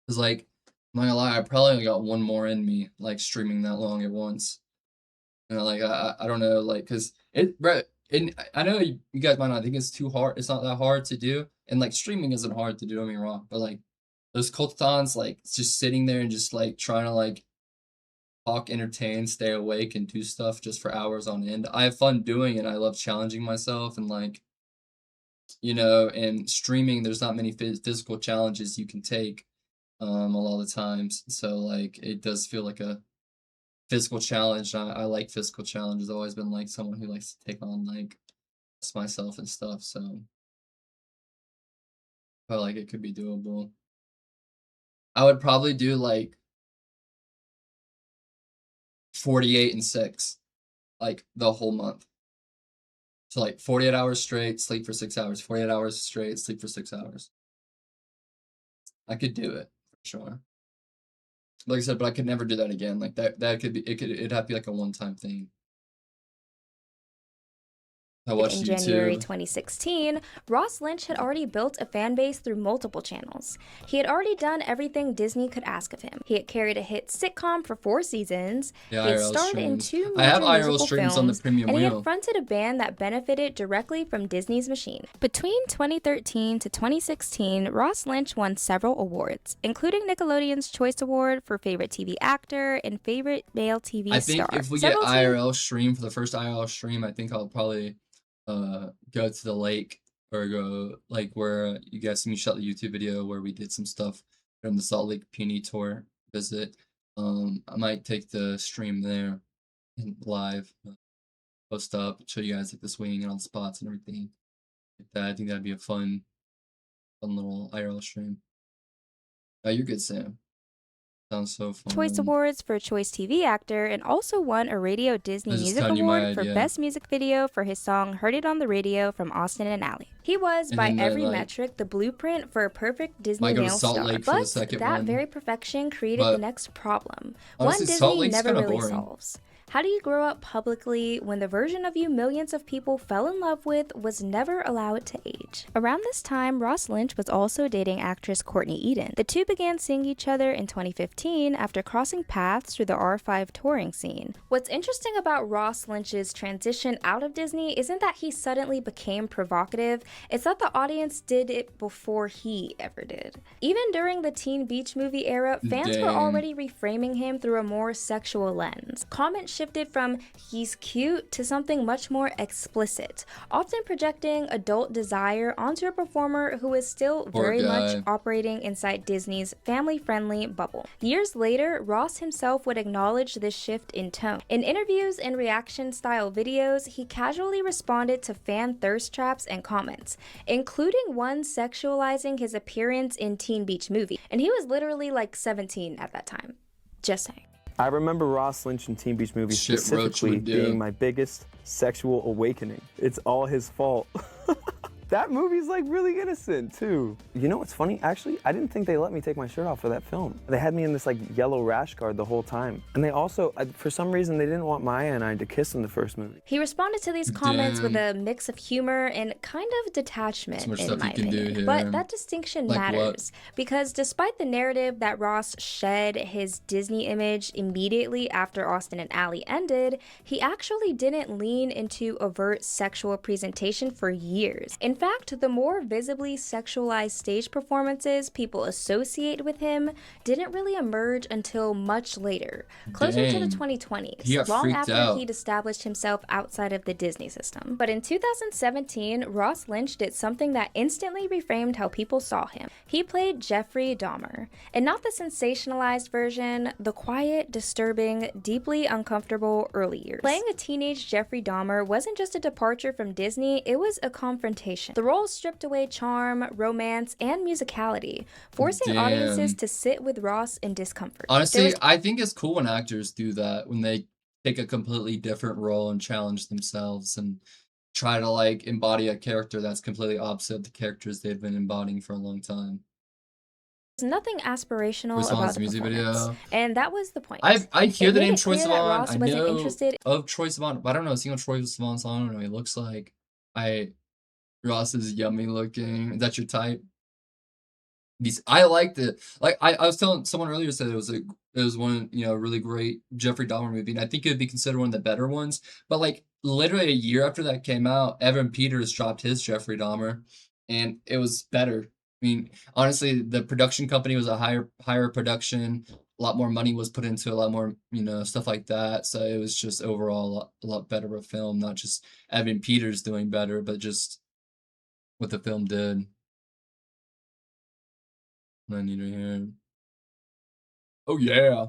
[SPEAKER 2] Because like, I'm not gonna lie, I probably only got one more in me, like streaming that long at once. You know, like I don't know, like, cause and I know you guys might not think it's too hard. It's not that hard to do, and like streaming isn't hard to do. Don't get me wrong, but like those cultathons, like it's just sitting there and just like trying to like talk, entertain, stay awake, and do stuff just for hours on end. I have fun doing it. I love challenging myself, and like, you know, and streaming, there's not many physical challenges you can take a lot of the times. So like it does feel like a physical challenge. I like physical challenges. I've always been like someone who likes to take on like myself and stuff. So I felt like it could be doable. I would probably do like 48 and 6, like the whole month. So like 48 hours straight, sleep for 6 hours. 48 hours straight, sleep for 6 hours. I could do it for sure. Like I said, but I could never do that again. Like that could be, it'd have to be like a one-time thing.
[SPEAKER 6] In January 2016, Ross Lynch had already built a fan base through multiple channels. He had already done everything Disney could ask of him. He had carried a hit sitcom for 4 seasons, he had starred in 2 major musical films,
[SPEAKER 2] on the premium
[SPEAKER 6] and he
[SPEAKER 2] wheel.
[SPEAKER 6] had fronted a band that benefited directly from Disney's machine. Between 2013 to 2016, Ross Lynch won several awards, including Nickelodeon's Choice Award for Favorite TV Actor and Favorite Male TV Star.
[SPEAKER 2] I think if we get IRL stream for the first IRL stream, I think I'll probably go to the lake or go like where you guys see me shot the YouTube video where we did some stuff from the Salt Lake Puny tour visit. I might take the stream there and live, post up, show you guys like the swing and all the spots and everything like that. I think that'd be a fun little IRL stream. Oh, you're good, Sam. Sounds so fun.
[SPEAKER 6] Choice Awards for Choice TV Actor and also won a Radio Disney Music Award for Best Music Video for his song Heard It on the Radio from Austin and Ally. He was, by every metric, the blueprint for a perfect Disney male star. But that very perfection created the next problem.
[SPEAKER 2] Honestly,
[SPEAKER 6] one Disney never really solves. How do you grow up publicly when the version of you millions of people fell in love with was never allowed to age? Around this time, Ross Lynch was also dating actress Courtney Eden. The two began seeing each other in 2015 after crossing paths through the R5 touring scene. What's interesting about Ross Lynch's transition out of Disney isn't that he suddenly became provocative, it's that the audience did it before he ever did. Even during the Teen Beach Movie era, fans were already reframing him through a more sexual lens. Comments shifted from he's cute to something much more explicit, often projecting adult desire onto a performer who is still very much operating inside Disney's family-friendly bubble. Years later, Ross himself would acknowledge this shift in tone. In interviews and reaction-style videos, he casually responded to fan thirst traps and comments, including one sexualizing his appearance in Teen Beach Movie, and he was literally like 17 at that time. Just saying.
[SPEAKER 5] I remember Ross Lynch in Teen Beach Movie specifically being my biggest sexual awakening. It's all his fault. That movie's like really innocent too. You know what's funny? Actually, I didn't think they let me take my shirt off for that film. They had me in this like yellow rash guard the whole time. And they also, for some reason, they didn't want Maya and I to kiss in the first movie.
[SPEAKER 6] He responded to these comments with a mix of humor and kind of detachment, in my opinion. But that distinction matters because despite the narrative that Ross shed his Disney image immediately after Austin and Ally ended, he actually didn't lean into overt sexual presentation for years. In fact, the more visibly sexualized stage performances people associate with him didn't really emerge until much later, closer to the 2020s, long after he'd established himself outside of the Disney system. But in 2017, Ross Lynch did something that instantly reframed how people saw him. He played Jeffrey Dahmer, and not the sensationalized version, the quiet, disturbing, deeply uncomfortable early years. Playing a teenage Jeffrey Dahmer wasn't just a departure from Disney, it was a confrontation. The role stripped away charm, romance, and musicality, forcing audiences to sit with Ross in discomfort.
[SPEAKER 2] Honestly, I think it's cool when actors do that, when they take a completely different role and challenge themselves and try to like embody a character that's completely opposite of the characters they've been embodying for a long time.
[SPEAKER 6] There's nothing aspirational about the
[SPEAKER 2] music
[SPEAKER 6] video, and that was the point.
[SPEAKER 2] I hear the name Troye Sivan. I know of Troye Sivan, but I don't know a single Troye Sivan song. I don't know what he looks like. Ross is yummy looking. Is that your type? I liked it. Like I was telling someone earlier, said it was one really great Jeffrey Dahmer movie, and I think it would be considered one of the better ones. But like literally a year after that came out, Evan Peters dropped his Jeffrey Dahmer, and it was better. I mean, honestly, the production company was a higher production. A lot more money was put into a lot more, stuff like that. So it was just overall a lot better of a film. Not just Evan Peters doing better, but just what the film did. I need to hear. Oh yeah.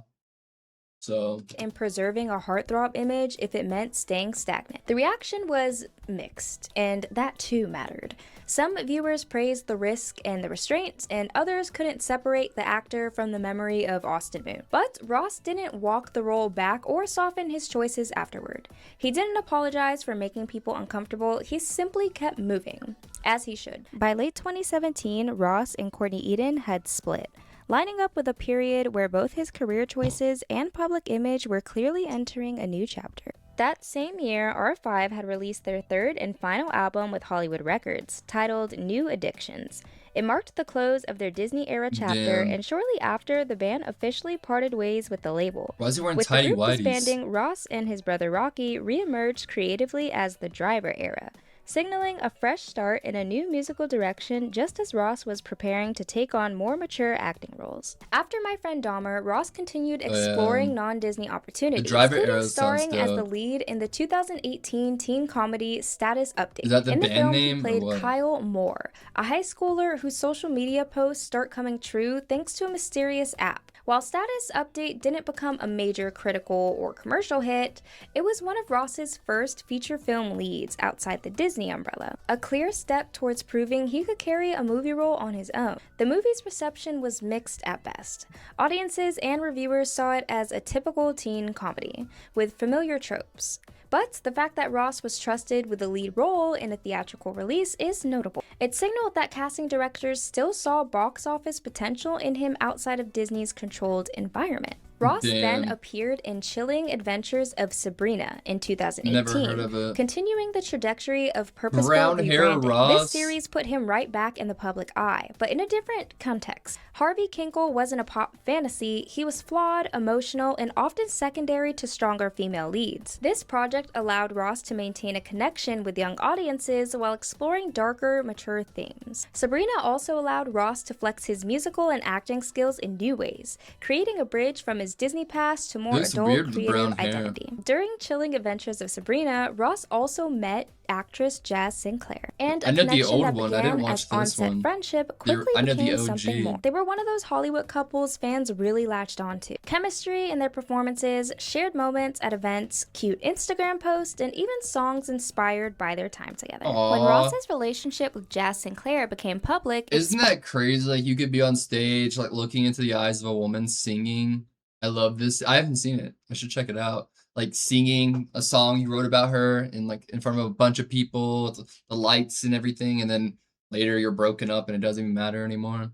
[SPEAKER 2] So,
[SPEAKER 6] in preserving a heartthrob image if it meant staying stagnant. The reaction was mixed, and that too mattered. Some viewers praised the risk and the restraints, and others couldn't separate the actor from the memory of Austin Moon. But Ross didn't walk the role back or soften his choices afterward. He didn't apologize for making people uncomfortable, he simply kept moving, as he should. By late 2017, Ross and Courtney Eden had split, lining up with a period where both his career choices and public image were clearly entering a new chapter. That same year, R5 had released their third and final album with Hollywood Records, titled New Addictions. It marked the close of their Disney-era chapter, and shortly after, the band officially parted ways with the label.
[SPEAKER 2] Why is he wearing
[SPEAKER 6] with
[SPEAKER 2] tidy
[SPEAKER 6] the group
[SPEAKER 2] whities?
[SPEAKER 6] disbanding, Ross and his brother Rocky re-emerged creatively as the Driver Era, signaling a fresh start in a new musical direction just as Ross was preparing to take on more mature acting roles. After My Friend Dahmer, Ross continued exploring non-Disney opportunities, including starring as the lead in the 2018 teen comedy Status Update.
[SPEAKER 2] Is that the
[SPEAKER 6] in the
[SPEAKER 2] band
[SPEAKER 6] film,
[SPEAKER 2] name
[SPEAKER 6] he played
[SPEAKER 2] or what?
[SPEAKER 6] Kyle Moore, a high schooler whose social media posts start coming true thanks to a mysterious app. While Status Update didn't become a major critical or commercial hit, it was one of Ross's first feature film leads outside the Disney umbrella, a clear step towards proving he could carry a movie role on his own. The movie's reception was mixed at best. Audiences and reviewers saw it as a typical teen comedy, with familiar tropes. But the fact that Ross was trusted with the lead role in a theatrical release is notable. It signaled that casting directors still saw box office potential in him outside of Disney's controlled environment. Ross then appeared in Chilling Adventures of Sabrina in 2018,
[SPEAKER 2] Never heard of it.
[SPEAKER 6] continuing the trajectory of purposeful
[SPEAKER 2] Brown hair
[SPEAKER 6] rebranding.
[SPEAKER 2] Ross.
[SPEAKER 6] This series put him right back in the public eye, but in a different context. Harvey Kinkle wasn't a pop fantasy, he was flawed, emotional, and often secondary to stronger female leads. This project allowed Ross to maintain a connection with young audiences while exploring darker, mature themes. Sabrina also allowed Ross to flex his musical and acting skills in new ways, creating a bridge from his his Disney past to more adult creative identity. During Chilling Adventures of Sabrina, Ross also met actress Jazz Sinclair, and a connection that began as on-set friendship quickly became something more. They were one of those Hollywood couples fans really latched onto. Chemistry in their performances, shared moments at events, cute Instagram posts, and even songs inspired by their time together.
[SPEAKER 2] Aww.
[SPEAKER 6] When Ross's relationship with Jazz Sinclair became public,
[SPEAKER 2] isn't that crazy? Like, you could be on stage, like, looking into the eyes of a woman singing. I love this. I haven't seen it. I should check it out. Like, singing a song you wrote about her in, like, in front of a bunch of people, the lights and everything, and then later you're broken up and it doesn't even matter anymore.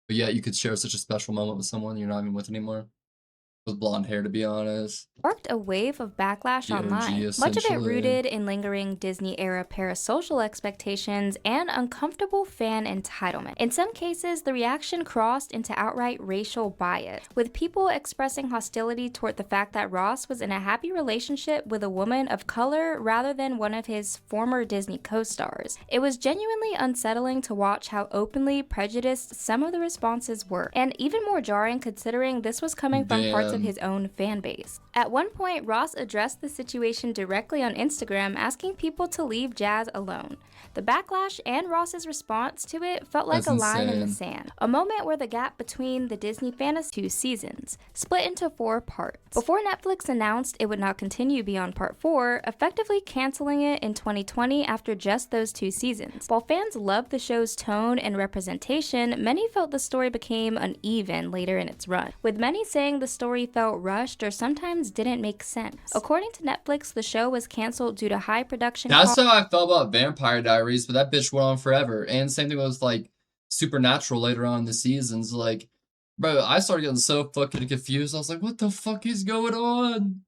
[SPEAKER 2] But yeah, you could share such a special moment with someone you're not even with anymore. With blonde hair, to be honest.
[SPEAKER 6] Sparked a wave of backlash online, much of it rooted in lingering Disney-era parasocial expectations and uncomfortable fan entitlement. In some cases, the reaction crossed into outright racial bias, with people expressing hostility toward the fact that Ross was in a happy relationship with a woman of color rather than one of his former Disney co-stars. It was genuinely unsettling to watch how openly prejudiced some of the responses were, and even more jarring considering this was coming from parts of his own fan base. At one point, Ross addressed the situation directly on Instagram, asking people to leave Jazz alone. The backlash and Ross's response to it felt like a line in the sand, a moment where the gap between the Disney Fantasy 2 seasons split into 4 parts. Before Netflix announced it would not continue beyond part 4, effectively canceling it in 2020 after just those 2 seasons. While fans loved the show's tone and representation, many felt the story became uneven later in its run, with many saying the story felt rushed or sometimes didn't make sense. According to Netflix, the show was canceled due to high production costs.
[SPEAKER 2] That's how I felt about Vampire Diaries, but that bitch went on forever. And same thing with, like, Supernatural later on in the seasons. Like, bro, I started getting so fucking confused. I was like, what the fuck is going on?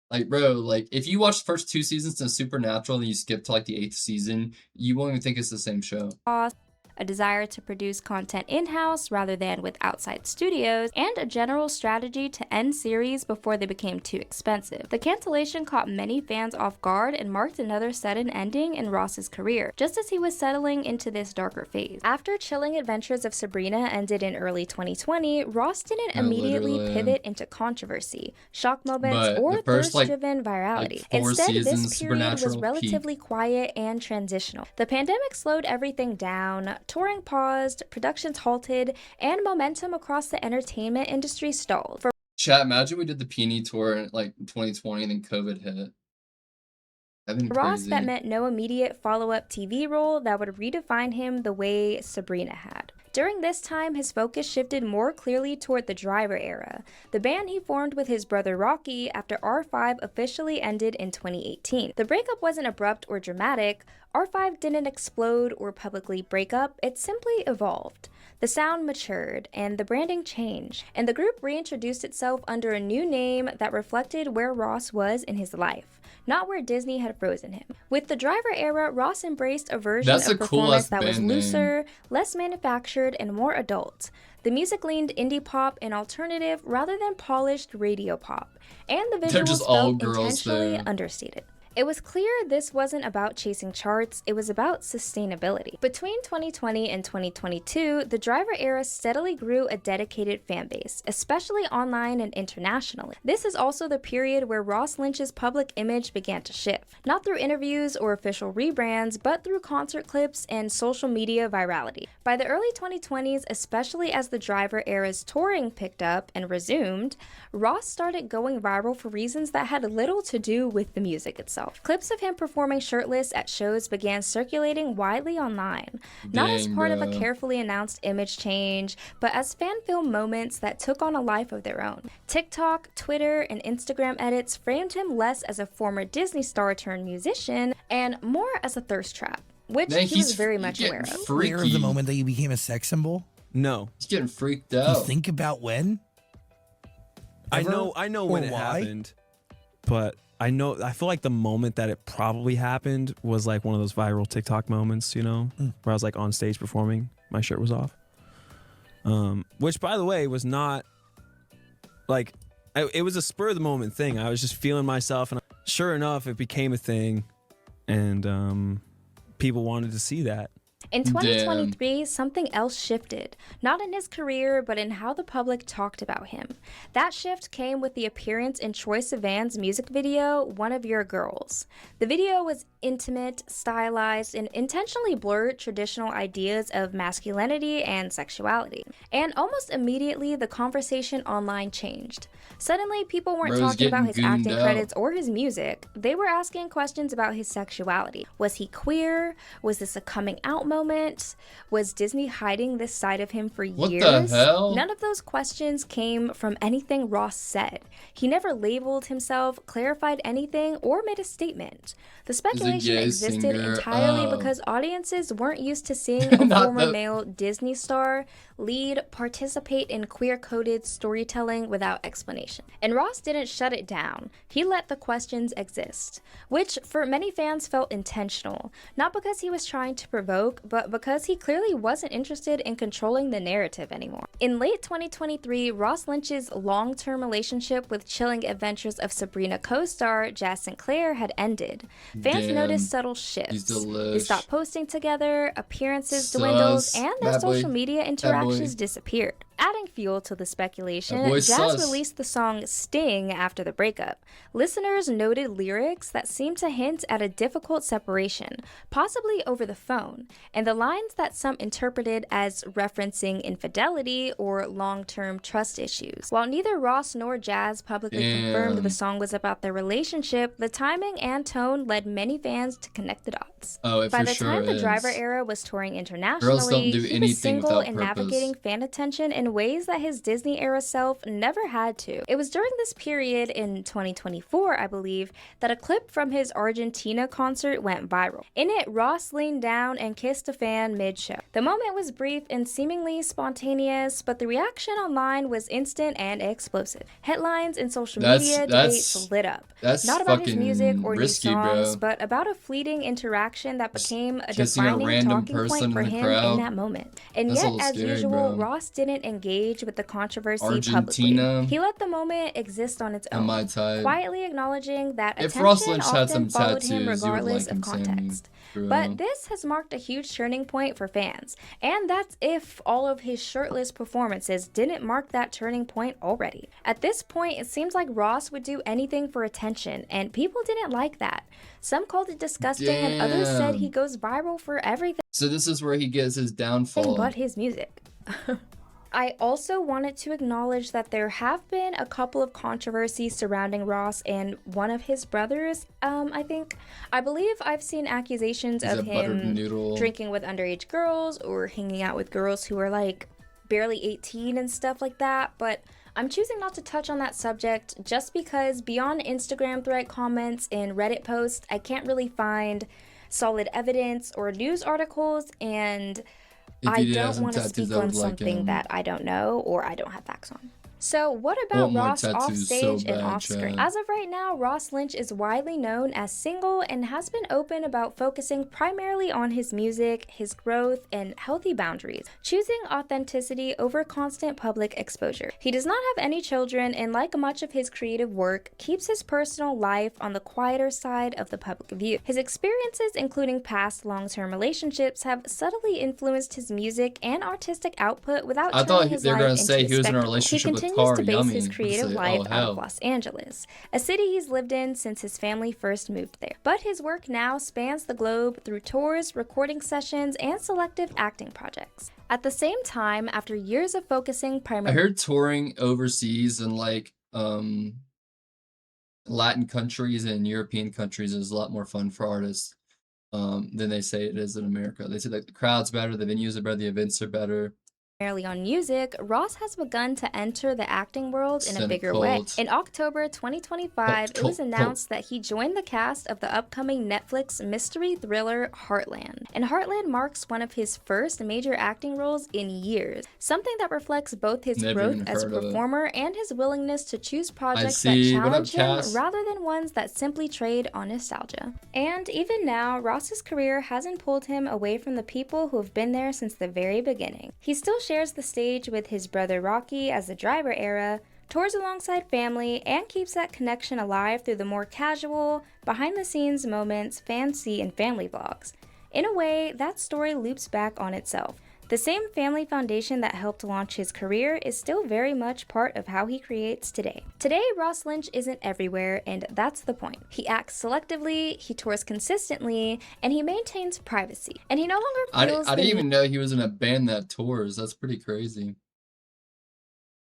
[SPEAKER 2] Like, bro, like, if you watch the first 2 seasons of Supernatural and you skip to, like, the 8th season, you won't even think it's the same show.
[SPEAKER 6] A desire to produce content in-house rather than with outside studios, and a general strategy to end series before they became too expensive. The cancellation caught many fans off guard and marked another sudden ending in Ross's career, just as he was settling into this darker phase. After Chilling Adventures of Sabrina ended in early 2020, Ross didn't immediately pivot into controversy, shock moments, or thirst-driven virality. Instead, this period was relatively quiet and transitional. The pandemic slowed everything down, touring paused, productions halted, and momentum across the entertainment industry stalled.
[SPEAKER 2] Chat, imagine we did the Peony tour in, like, 2020 and then COVID hit.
[SPEAKER 6] For Ross, that meant no immediate follow-up TV role that would redefine him the way Sabrina had. During this time, his focus shifted more clearly toward the Driver era, the band he formed with his brother Rocky after R5 officially ended in 2018. The breakup wasn't abrupt or dramatic. R5 didn't explode or publicly break up, it simply evolved. The sound matured, and the branding changed, and the group reintroduced itself under a new name that reflected where Ross was in his life, not where Disney had frozen him. With the Driver era, Ross embraced a version of performance that was looser, less manufactured, and more adult. The music leaned indie pop and alternative rather than polished radio pop, and the visuals felt intentionally understated. It was clear this wasn't about chasing charts, it was about sustainability. Between 2020 and 2022, the Driver era steadily grew a dedicated fan base, especially online and internationally. This is also the period where Ross Lynch's public image began to shift, not through interviews or official rebrands, but through concert clips and social media virality. By the early 2020s, especially as the Driver era's touring picked up and resumed, Ross started going viral for reasons that had little to do with the music itself. Clips of him performing shirtless at shows began circulating widely online, not as part of a carefully announced image change, but as fan film moments that took on a life of their own. TikTok, Twitter, and Instagram edits framed him less as a former Disney star turned musician and more as a thirst trap, which he was very much aware of.
[SPEAKER 4] Aware of the moment that you became a sex symbol?
[SPEAKER 5] No.
[SPEAKER 2] He's getting freaked out.
[SPEAKER 4] You think about when?
[SPEAKER 5] I know when it happened, but I feel like the moment that it probably happened was like one of those viral TikTok moments, you know, where I was like on stage performing, my shirt was off. Which, by the way, was not like, it was a spur of the moment thing. I was just feeling myself, and sure enough, it became a thing, and people wanted to see that.
[SPEAKER 6] In 2023, something else shifted, not in his career, but in how the public talked about him. That shift came with the appearance in Troye Sivan's music video, One of Your Girls. The video was intimate, stylized, and intentionally blurred traditional ideas of masculinity and sexuality. And almost immediately, the conversation online changed. Suddenly, people weren't talking about his acting credits or his music. They were asking questions about his sexuality. Was he queer? Was this a coming out moment? Was Disney hiding this side of him for years?
[SPEAKER 2] What the hell?
[SPEAKER 6] None of those questions came from anything Ross said. He never labeled himself, clarified anything, or made a statement. The speculation existed entirely because audiences weren't used to seeing a former male Disney star lead participate in queer-coded storytelling without explanation. And Ross didn't shut it down. He let the questions exist, which for many fans felt intentional, not because he was trying to provoke, but because he clearly wasn't interested in controlling the narrative anymore. In late 2023, Ross Lynch's long-term relationship with Chilling Adventures of Sabrina co-star Jazz Sinclair had ended. Fans noticed subtle shifts. They stopped posting together, appearances dwindled, and their social media interactions disappeared. Adding fuel to the speculation, Jazz released the song Sting after the breakup. Listeners noted lyrics that seemed to hint at a difficult separation, possibly over the phone, and the lines that some interpreted as referencing infidelity or long-term trust issues. While neither Ross nor Jazz publicly confirmed the song was about their relationship, the timing and tone led many fans to connect the dots. By the time the Driver era was touring internationally, he was single and navigating fan attention in ways that his Disney era self never had to. It was during this period in 2024, I believe, that a clip from his Argentina concert went viral. In it, Ross leaned down and kissed a fan mid-show. The moment was brief and seemingly spontaneous, but the reaction online was instant and explosive. Headlines and social media debates lit up. Not about his music or new songs, but about a fleeting interaction that became a defining talking point for him in that moment. And yet, as usual, Ross didn't engage with the controversy publicly. He let the moment exist on its own, quietly acknowledging that attention often followed him regardless of context. But this has marked a huge turning point for fans, and that's if all of his shirtless performances didn't mark that turning point already. At this point, it seems like Ross would do anything for attention, and people didn't like that. Some called it disgusting, and others said he goes viral for everything.
[SPEAKER 2] So this is where he gets his downfall.
[SPEAKER 6] But his music. I also wanted to acknowledge that there have been a couple of controversies surrounding Ross and one of his brothers, I believe I've seen accusations of him drinking with underage girls or hanging out with girls who are like barely 18 and stuff like that, but I'm choosing not to touch on that subject just because beyond Instagram thread comments and Reddit posts, I can't really find solid evidence or news articles, and I don't want to speak on something that I don't know or I don't have facts on. So what about Ross off stage and off screen? As of right now, Ross Lynch is widely known as single and has been open about focusing primarily on his music, his growth, and healthy boundaries, choosing authenticity over constant public exposure. He does not have any children and, like much of his creative work, keeps his personal life on the quieter side of the public view. His experiences, including past long-term relationships, have subtly influenced his music and artistic output without turning his life into a spectacle.
[SPEAKER 2] He was in a relationship with
[SPEAKER 6] continues to base his creative life out of Los Angeles, a city he's lived in since his family first moved there. But his work now spans the globe through tours, recording sessions, and selective acting projects. At the same time, after years of focusing primarily—
[SPEAKER 2] I heard touring overseas in like Latin countries and European countries is a lot more fun for artists than they say it is in America. They say that the crowd's better, the venues are better, the events are better.
[SPEAKER 6] Primarily on music, Ross has begun to enter the acting world in a bigger way. In October 2025, it was announced that he joined the cast of the upcoming Netflix mystery thriller Heartland. And Heartland marks one of his first major acting roles in years, something that reflects both his growth as a performer and his willingness to choose projects that challenge him rather than ones that simply trade on nostalgia. And even now, Ross's career hasn't pulled him away from the people who have been there since the very beginning. He still shares the stage with his brother Rocky as the Driver era, tours alongside family, and keeps that connection alive through the more casual, behind-the-scenes moments fans see in family vlogs. In a way, that story loops back on itself. The same family foundation that helped launch his career is still very much part of how he creates today. Today, Ross Lynch isn't everywhere, and that's the point. He acts selectively, he tours consistently, and he maintains privacy. And he no longer feels
[SPEAKER 2] I didn't even know he was in a band that tours. That's pretty crazy.